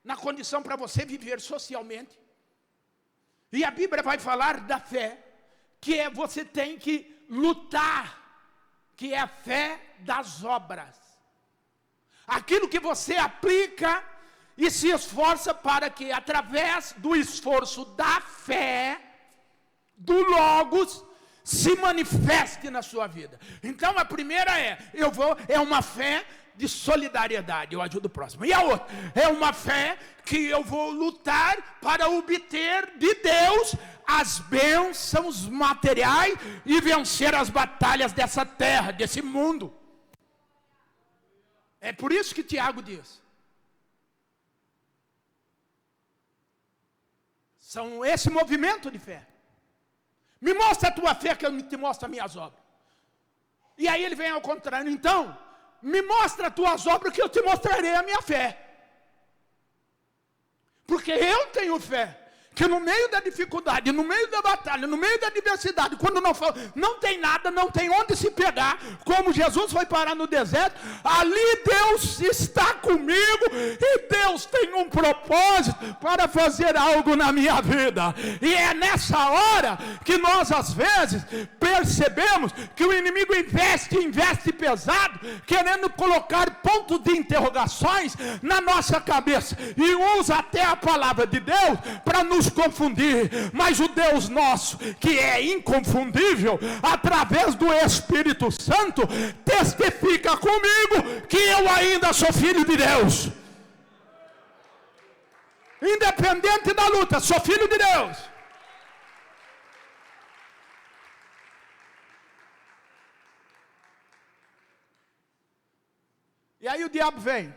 na condição para você viver socialmente. E a Bíblia vai falar da fé que você tem que lutar, que é a fé das obras. Aquilo que você aplica e se esforça para que, através do esforço da fé, do Logos, se manifeste na sua vida. Então a primeira é uma fé de solidariedade, eu ajudo o próximo. E a outra é uma fé que eu vou lutar para obter de Deus as bênçãos materiais e vencer as batalhas dessa terra, desse mundo. É por isso que Tiago diz: são esse movimento de fé. Me mostra a tua fé que eu te mostro as minhas obras. E aí ele vem ao contrário. Então, me mostra as tuas obras que eu te mostrarei a minha fé. Porque eu tenho fé que no meio da dificuldade, no meio da batalha, no meio da adversidade, quando não tem nada, não tem onde se pegar, como Jesus foi parar no deserto, ali Deus está comigo, e Deus tem um propósito para fazer algo na minha vida. E é nessa hora que nós às vezes percebemos que o inimigo investe pesado, querendo colocar pontos de interrogações na nossa cabeça, e usa até a palavra de Deus para nos confundir. Mas o Deus nosso, que é inconfundível, através do Espírito Santo, testifica comigo que eu ainda sou filho de Deus. Independente da luta, sou filho de Deus. E aí o diabo vem: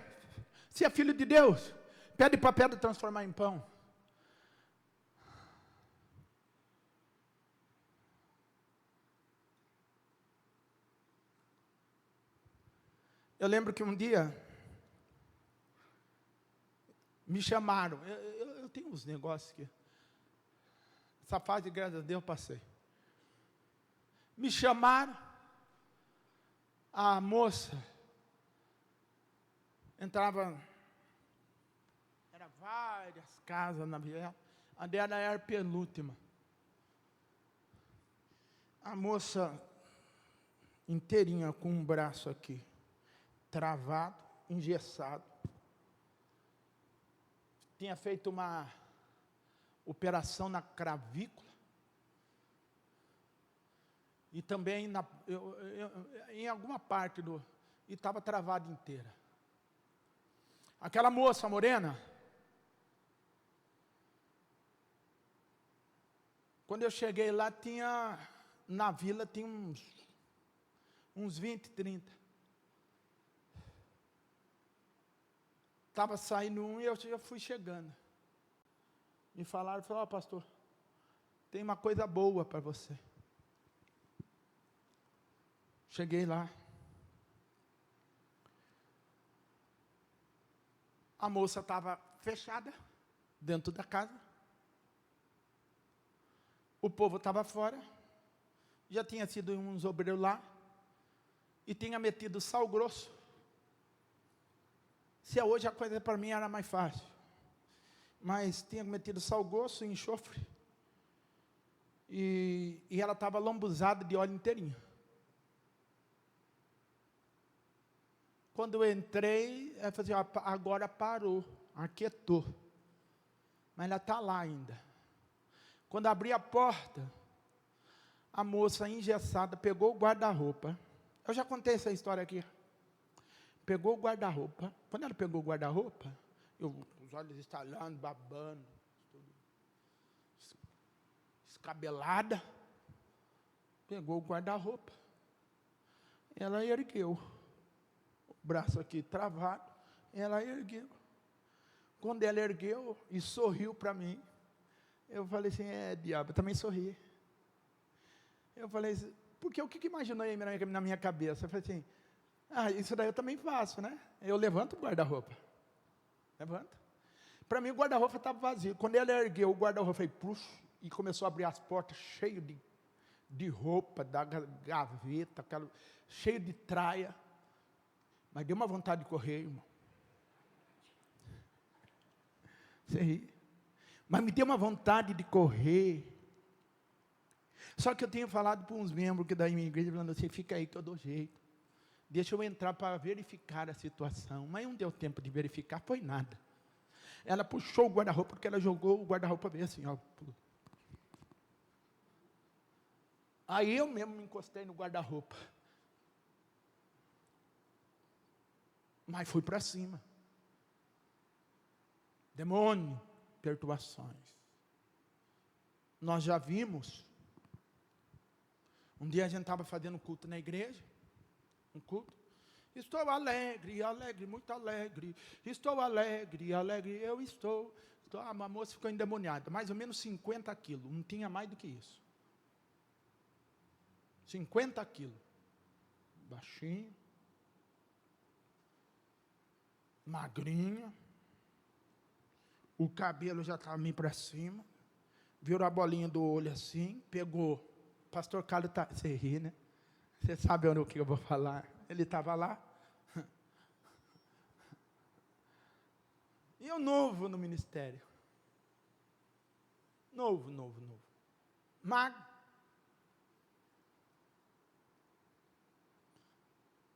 se é filho de Deus, pede para a pedra transformar em pão. Eu lembro que um dia me chamaram. Eu tenho uns negócios que essa fase, graças a Deus, eu passei. Me chamaram. A moça entrava, era várias casas na viela, a dela era a penúltima. A moça inteirinha com um braço aqui travado, engessado. Tinha feito uma operação na clavícula. E também em alguma parte e estava travada inteira. Aquela moça morena, quando eu cheguei lá, na vila tinha uns 20, 30. Estava saindo um e eu já fui chegando. Me falaram, ó, pastor, tem uma coisa boa para você. Cheguei lá. A moça estava fechada dentro da casa. O povo estava fora. Já tinha sido uns obreiros lá. E tinha metido sal grosso. Se hoje a coisa para mim era mais fácil. Mas tinha metido sal grosso e enxofre. E ela estava lambuzada de óleo inteirinho. Quando eu entrei, ela falou assim, agora parou, aquietou. Mas ela está lá ainda. Quando abri a porta, a moça engessada pegou o guarda-roupa. Eu já contei essa história aqui. Pegou o guarda-roupa. Quando ela pegou o guarda-roupa, os olhos estalando, babando, tudo escabelada. Pegou o guarda-roupa. Ela ergueu. O braço aqui travado. Ela ergueu. Quando ela ergueu e sorriu para mim, eu falei assim, diabo, eu também sorri. Eu falei assim, porque o que imaginou aí na minha cabeça? Eu falei assim, isso daí eu também faço, né? Eu levanto o guarda-roupa. Levanta. Para mim o guarda-roupa estava vazio. Quando ela ergueu o guarda-roupa, foi puxo, e começou a abrir as portas, cheio de roupa, da gaveta, cheio de traia. Mas deu uma vontade de correr, irmão. Você ri. Mas me deu uma vontade de correr. Só que eu tenho falado para uns membros que da minha igreja, falando assim, fica aí todo jeito. Deixa eu entrar para verificar a situação. Mas não deu tempo de verificar, foi nada. Ela puxou o guarda-roupa, porque ela jogou o guarda-roupa bem assim, ó. Aí eu mesmo me encostei no guarda-roupa. Mas fui para cima. Demônio, perturbações. Nós já vimos. Um dia a gente estava fazendo culto na igreja. Um culto. Estou alegre, alegre, muito alegre. Estou alegre, alegre, eu estou. A moça ficou endemoniada. Mais ou menos 50 quilos. Não tinha mais do que isso. 50 quilos. Baixinho. Magrinha. O cabelo já estava meio para cima. Virou a bolinha do olho assim. Pegou. Pastor Carlos, você ri, né? Você sabe o que eu vou falar. Ele estava lá. E eu novo no ministério. Novo. Magro.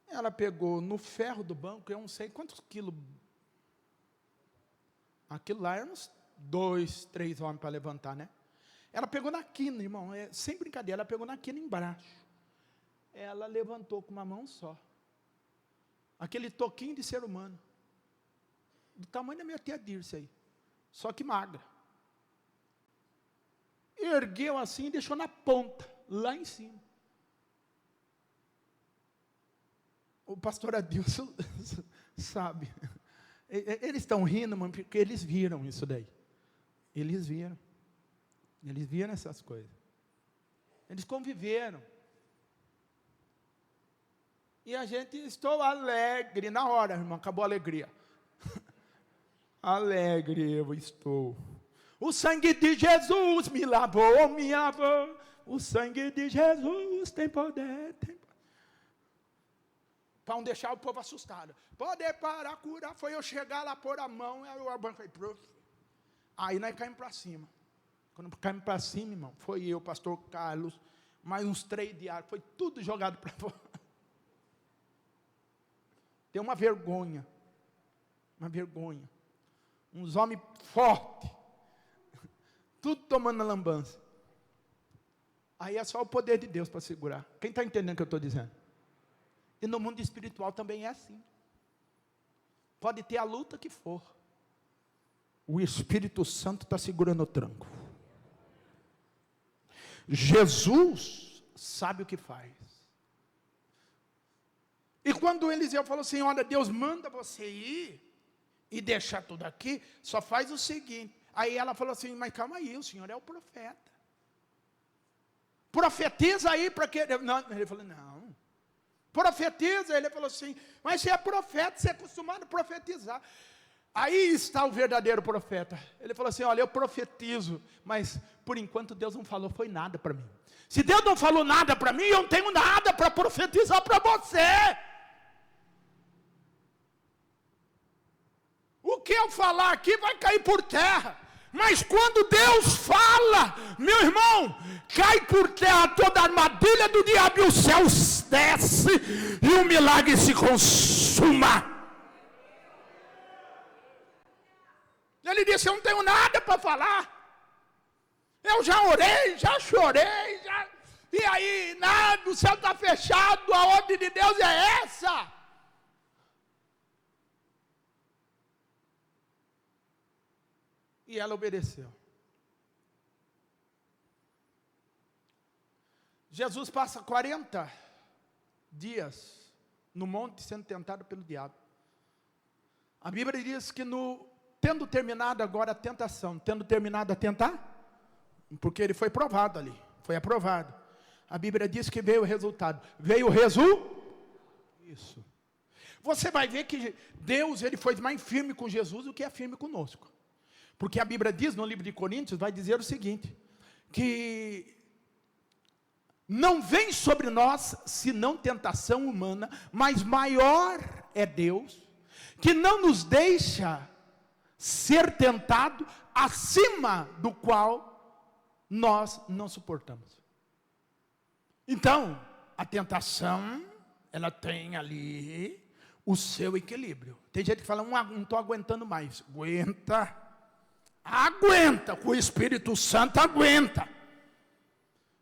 Ela pegou no ferro do banco, eu não sei quantos quilos. Aquilo lá eram uns 2, 3 homens para levantar, né? Ela pegou na quina, irmão, sem brincadeira, ela pegou na quina embaixo. Ela levantou com uma mão só. Aquele toquinho de ser humano. Do tamanho da minha tia Dirce aí. Só que magra. Ergueu assim e deixou na ponta, lá em cima. O pastor Adilson sabe. Eles estão rindo, mano, porque eles viram isso daí. Eles viram. Eles viram essas coisas. Eles conviveram. E a gente, estou alegre. Na hora, irmão, acabou a alegria. Alegre eu estou. O sangue de Jesus me lavou, me lavou. O sangue de Jesus tem poder, para não deixar o povo assustado. Poder para curar, foi eu chegar lá, pôr a mão, aí o banco aí nós caímos para cima. Quando caímos para cima, irmão, foi eu, pastor Carlos, mais uns 3 diários, foi tudo jogado para fora. Tem uma vergonha. Uns homens fortes, tudo tomando a lambança. Aí é só o poder de Deus para segurar. Quem está entendendo o que eu estou dizendo? E no mundo espiritual também é assim. Pode ter a luta que for. O Espírito Santo está segurando o tranco. Jesus sabe o que faz. E quando Eliseu falou assim, olha, Deus manda você ir e deixar tudo aqui, só faz o seguinte. Aí ela falou assim, mas calma aí, o senhor é o profeta. Profetiza aí para que... Não, ele falou, não. Profetiza, ele falou assim, mas você é profeta, você é acostumado a profetizar. Aí está o verdadeiro profeta. Ele falou assim, olha, eu profetizo, mas por enquanto Deus não falou, foi nada para mim. Se Deus não falou nada para mim, eu não tenho nada para profetizar para você. O que eu falar aqui vai cair por terra. Mas quando Deus fala, meu irmão, cai por terra toda a armadilha do diabo e o céu desce e o milagre se consuma. Ele disse, eu não tenho nada para falar. Eu já orei, já chorei, E aí, nada, o céu está fechado, a ordem de Deus é essa. E ela obedeceu. Jesus passa 40 dias no monte sendo tentado pelo diabo. A Bíblia diz que tendo terminado agora a tentação, tendo terminado a tentar, porque ele foi provado ali, foi aprovado. A Bíblia diz que veio o resultado. Veio o isso. Você vai ver que Deus, ele foi mais firme com Jesus do que é firme conosco. Porque a Bíblia diz no livro de Coríntios, vai dizer o seguinte, que não vem sobre nós, senão tentação humana, mas maior é Deus, que não nos deixa ser tentado acima do qual nós não suportamos. Então, a tentação, ela tem ali o seu equilíbrio. Tem gente que fala, não estou aguentando mais. Aguenta, com o Espírito Santo aguenta.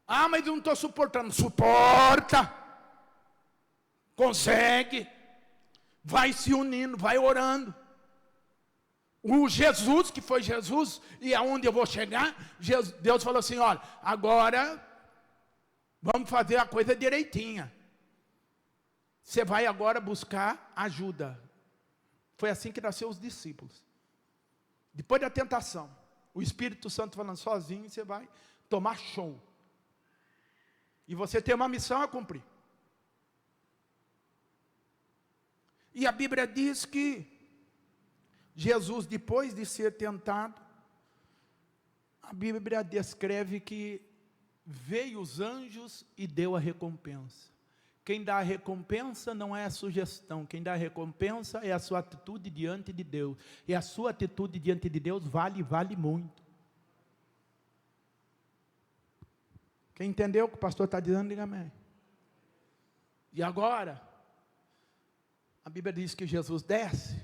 Ah, mas eu não estou suportando. Suporta. Consegue. Vai se unindo, vai orando. O Jesus, que foi Jesus, e aonde eu vou chegar, Deus falou assim, olha, agora vamos fazer a coisa direitinha. Você vai agora buscar ajuda. Foi assim que nasceu os discípulos. Depois da tentação, o Espírito Santo falando sozinho, você vai tomar show. E você tem uma missão a cumprir. E a Bíblia diz que Jesus, depois de ser tentado, a Bíblia descreve que veio os anjos e deu a recompensa. Quem dá a recompensa não é a sugestão, quem dá a recompensa é a sua atitude diante de Deus. E a sua atitude diante de Deus vale muito. Quem entendeu o que o pastor está dizendo, diga amém. E agora, a Bíblia diz que Jesus desce,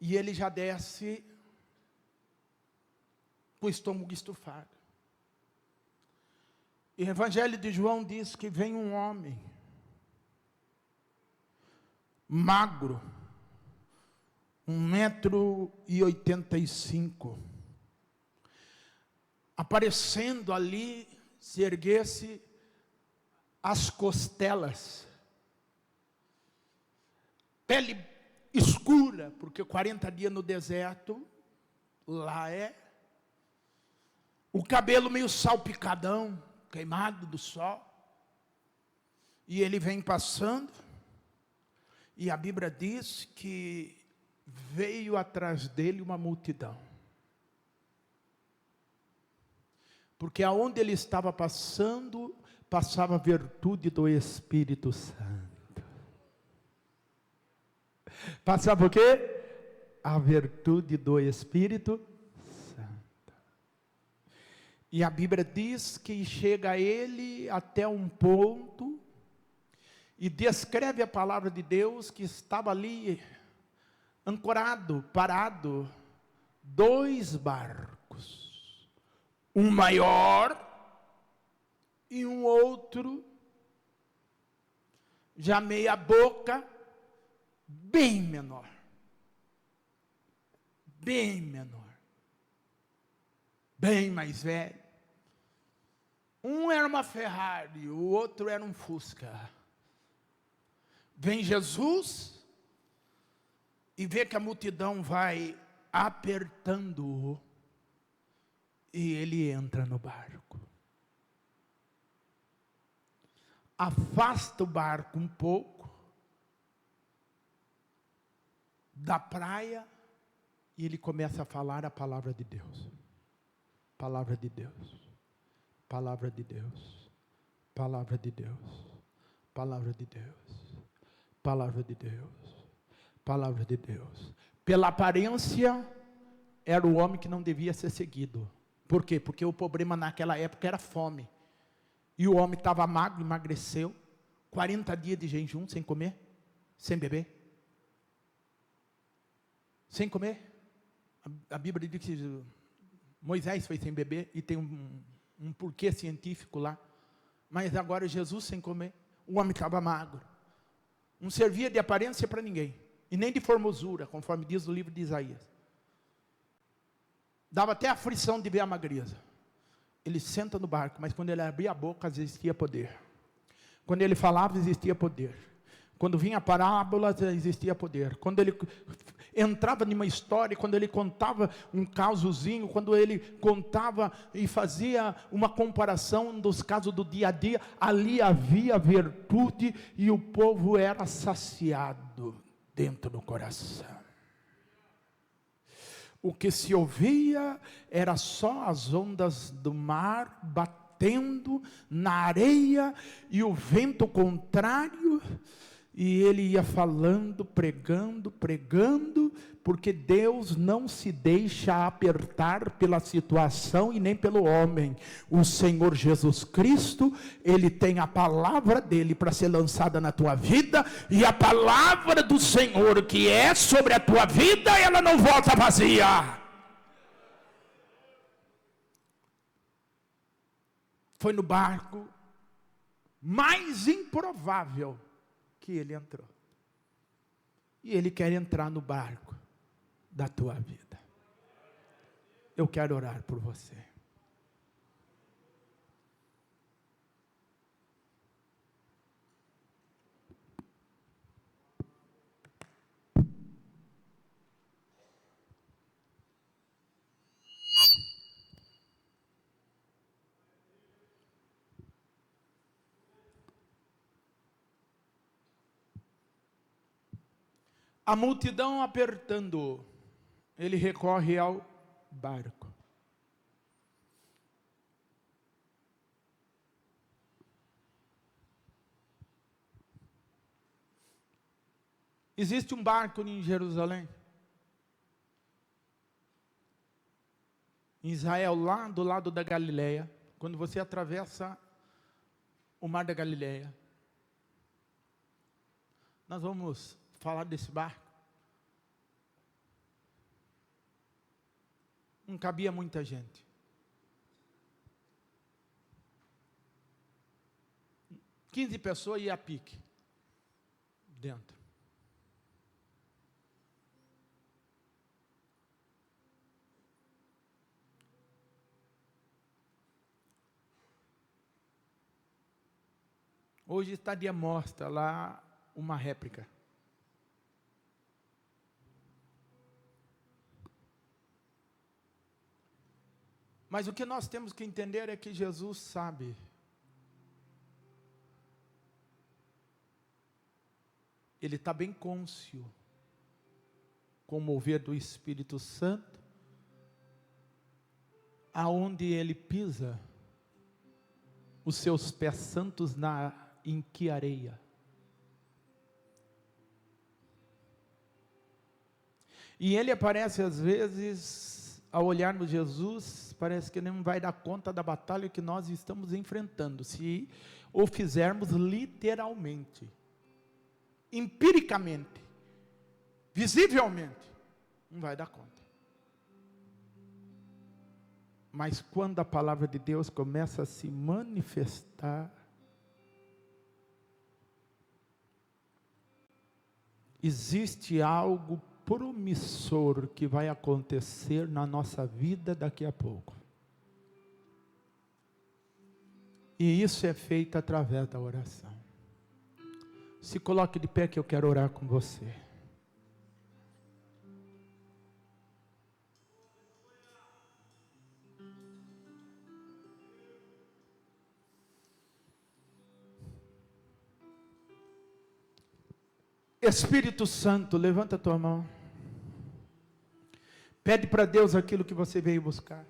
e ele já desce com o estômago estufado. E o Evangelho de João diz que vem um homem, magro, 1,85 m, aparecendo ali, se erguesse as costelas, pele escura, porque 40 dias no deserto, lá é, o cabelo meio salpicadão, queimado do sol, e ele vem passando, e a Bíblia diz que veio atrás dele uma multidão, porque aonde ele estava passando, passava a virtude do Espírito Santo. Passava o quê? A virtude do Espírito Santo. E a Bíblia diz que chega a ele até um ponto, e descreve a palavra de Deus, que estava ali, ancorado, parado, 2 barcos. Um maior, e um outro, já meia boca, bem menor. Bem menor. Bem mais velho. Um era uma Ferrari, o outro era um Fusca. Vem Jesus e vê que a multidão vai apertando-o, e ele entra no barco. Afasta o barco um pouco da praia, e ele começa a falar a palavra de Deus. Palavra de Deus. Palavra de Deus, palavra de Deus, palavra de Deus, palavra de Deus, palavra de Deus. Pela aparência, era o homem que não devia ser seguido. Por quê? Porque o problema naquela época era fome. E o homem estava magro, emagreceu, 40 dias de jejum, sem comer, sem beber. Sem comer. A Bíblia diz que Moisés foi sem beber, e tem um um porquê científico lá. Mas agora Jesus sem comer. O homem estava magro. Não servia de aparência para ninguém. E nem de formosura, conforme diz o livro de Isaías. Dava até aflição de ver a magreza. Ele senta no barco, mas quando ele abria a boca, existia poder. Quando ele falava, existia poder. Quando vinha a parábola, existia poder. Quando ele entrava numa história, quando ele contava um casozinho, quando ele contava e fazia uma comparação dos casos do dia a dia, ali havia virtude e o povo era saciado dentro do coração. O que se ouvia era só as ondas do mar batendo na areia e o vento contrário, e ele ia falando, pregando, porque Deus não se deixa apertar pela situação e nem pelo homem. O Senhor Jesus Cristo, Ele tem a palavra dEle para ser lançada na tua vida, e a palavra do Senhor que é sobre a tua vida, ela não volta vazia. Foi no barco mais improvável que ele entrou. E ele quer entrar no barco da tua vida. Eu quero orar por você. A multidão apertando, ele recorre ao barco. Existe um barco em Jerusalém, em Israel, lá do lado da Galileia, quando você atravessa o mar da Galileia. Nós vamos falar desse barco. Não cabia muita gente. 15 pessoas iam a pique dentro. Hoje está de amostra lá uma réplica. Mas o que nós temos que entender é que Jesus sabe. Ele está bem cônscio com o mover do Espírito Santo, aonde ele pisa, os seus pés santos em que areia? E ele aparece às vezes, ao olharmos Jesus, parece que não vai dar conta da batalha que nós estamos enfrentando, se o fizermos literalmente, empiricamente, visivelmente, não vai dar conta. Mas quando a palavra de Deus começa a se manifestar, existe algo promissor que vai acontecer na nossa vida daqui a pouco. E isso é feito através da oração. Se coloque de pé que eu quero orar com você. Espírito Santo, levanta a tua mão. Pede para Deus aquilo que você veio buscar.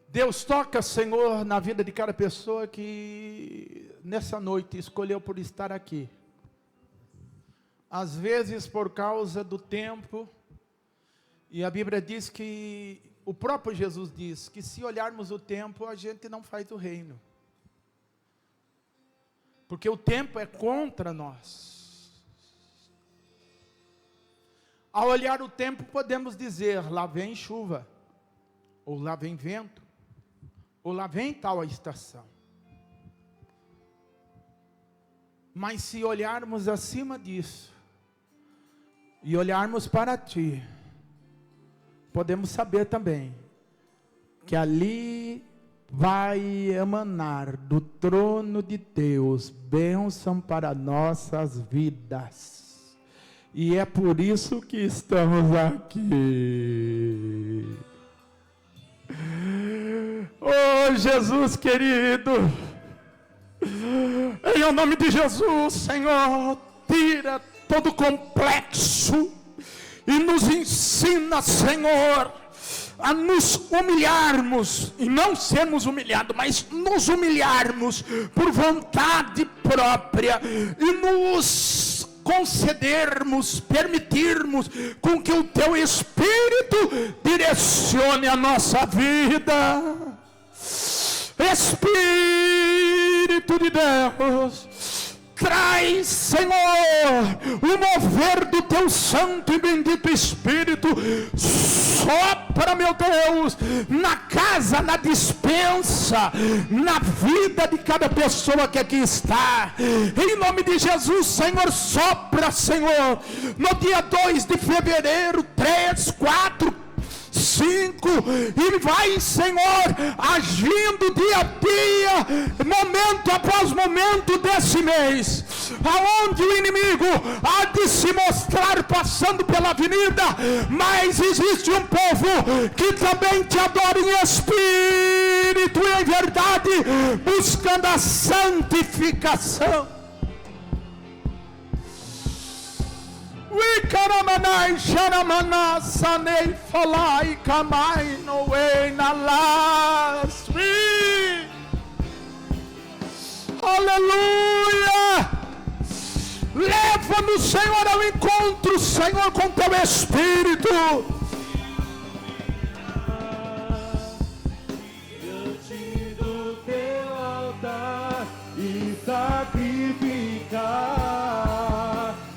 Deus toca, Senhor, na vida de cada pessoa que nessa noite escolheu por estar aqui. Às vezes por causa do tempo, e a Bíblia diz que o próprio Jesus diz que se olharmos o tempo, a gente não faz o reino. Porque o tempo é contra nós. Ao olhar o tempo, podemos dizer, lá vem chuva, ou lá vem vento, ou lá vem tal a estação. Mas se olharmos acima disso, e olharmos para ti, podemos saber também, que ali vai emanar do trono de Deus, bênção para nossas vidas. E é por isso que estamos aqui. Oh, Jesus querido, em nome de Jesus, Senhor, tira todo complexo e nos ensina, Senhor, a nos humilharmos, e não sermos humilhados, mas nos humilharmos por vontade própria, e nos concedermos, permitirmos com que o Teu Espírito direcione a nossa vida. Espírito de Deus, traz, Senhor, o mover do Teu Santo e Bendito Espírito. Sopra, meu Deus, na casa, na despensa, na vida de cada pessoa que aqui está. Em nome de Jesus, Senhor, sopra, Senhor, no dia 2 de fevereiro, 3, 4, 5, e vai, Senhor, agindo dia a dia, momento após momento desse mês, aonde o inimigo há de se mostrar passando pela avenida, mas existe um povo que também te adora em espírito e em verdade, buscando a santificação. We karamanai sharamana sanei falai kamai no way na last week. Aleluia! Leva-nos, Senhor, ao encontro, Senhor, com Teu Espírito. Diante do Teu altar e sacrificar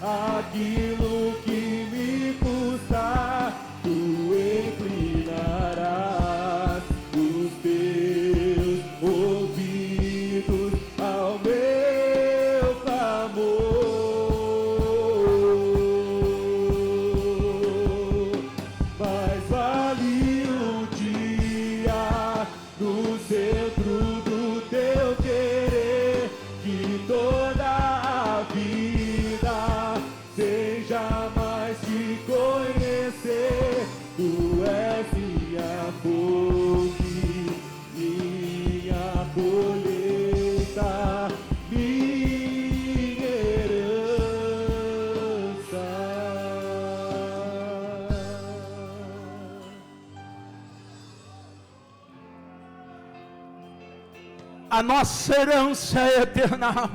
aquilo que me custa, Tu inclinarás os Teus ouvidos ao meu clamor. Mas vale o dia no centro do Teu querer, que toda a vida seja mais te conhecer. Tu és minha fonte, minha colheita, minha herança. A nossa herança é eterna.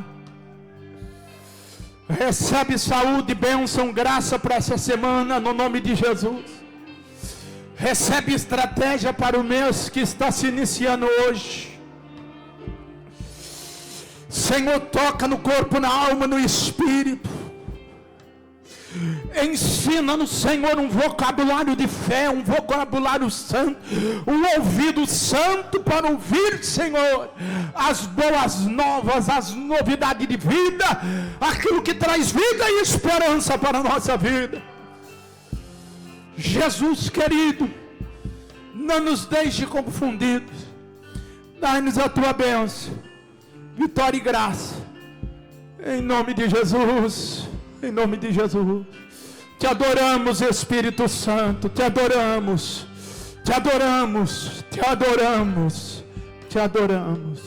Recebe saúde, bênção, graça para essa semana, no nome de Jesus. Recebe estratégia para o mês que está se iniciando hoje. Senhor, toca no corpo, na alma, no espírito. Ensina-nos, Senhor, um vocabulário de fé, um vocabulário santo, um ouvido santo para ouvir, Senhor, as boas novas, as novidades de vida, aquilo que traz vida e esperança para a nossa vida. Jesus querido, não nos deixe confundidos, dai-nos a Tua bênção, vitória e graça, em nome de Jesus. Em nome de Jesus, te adoramos, Espírito Santo, te adoramos, te adoramos, te adoramos, te adoramos.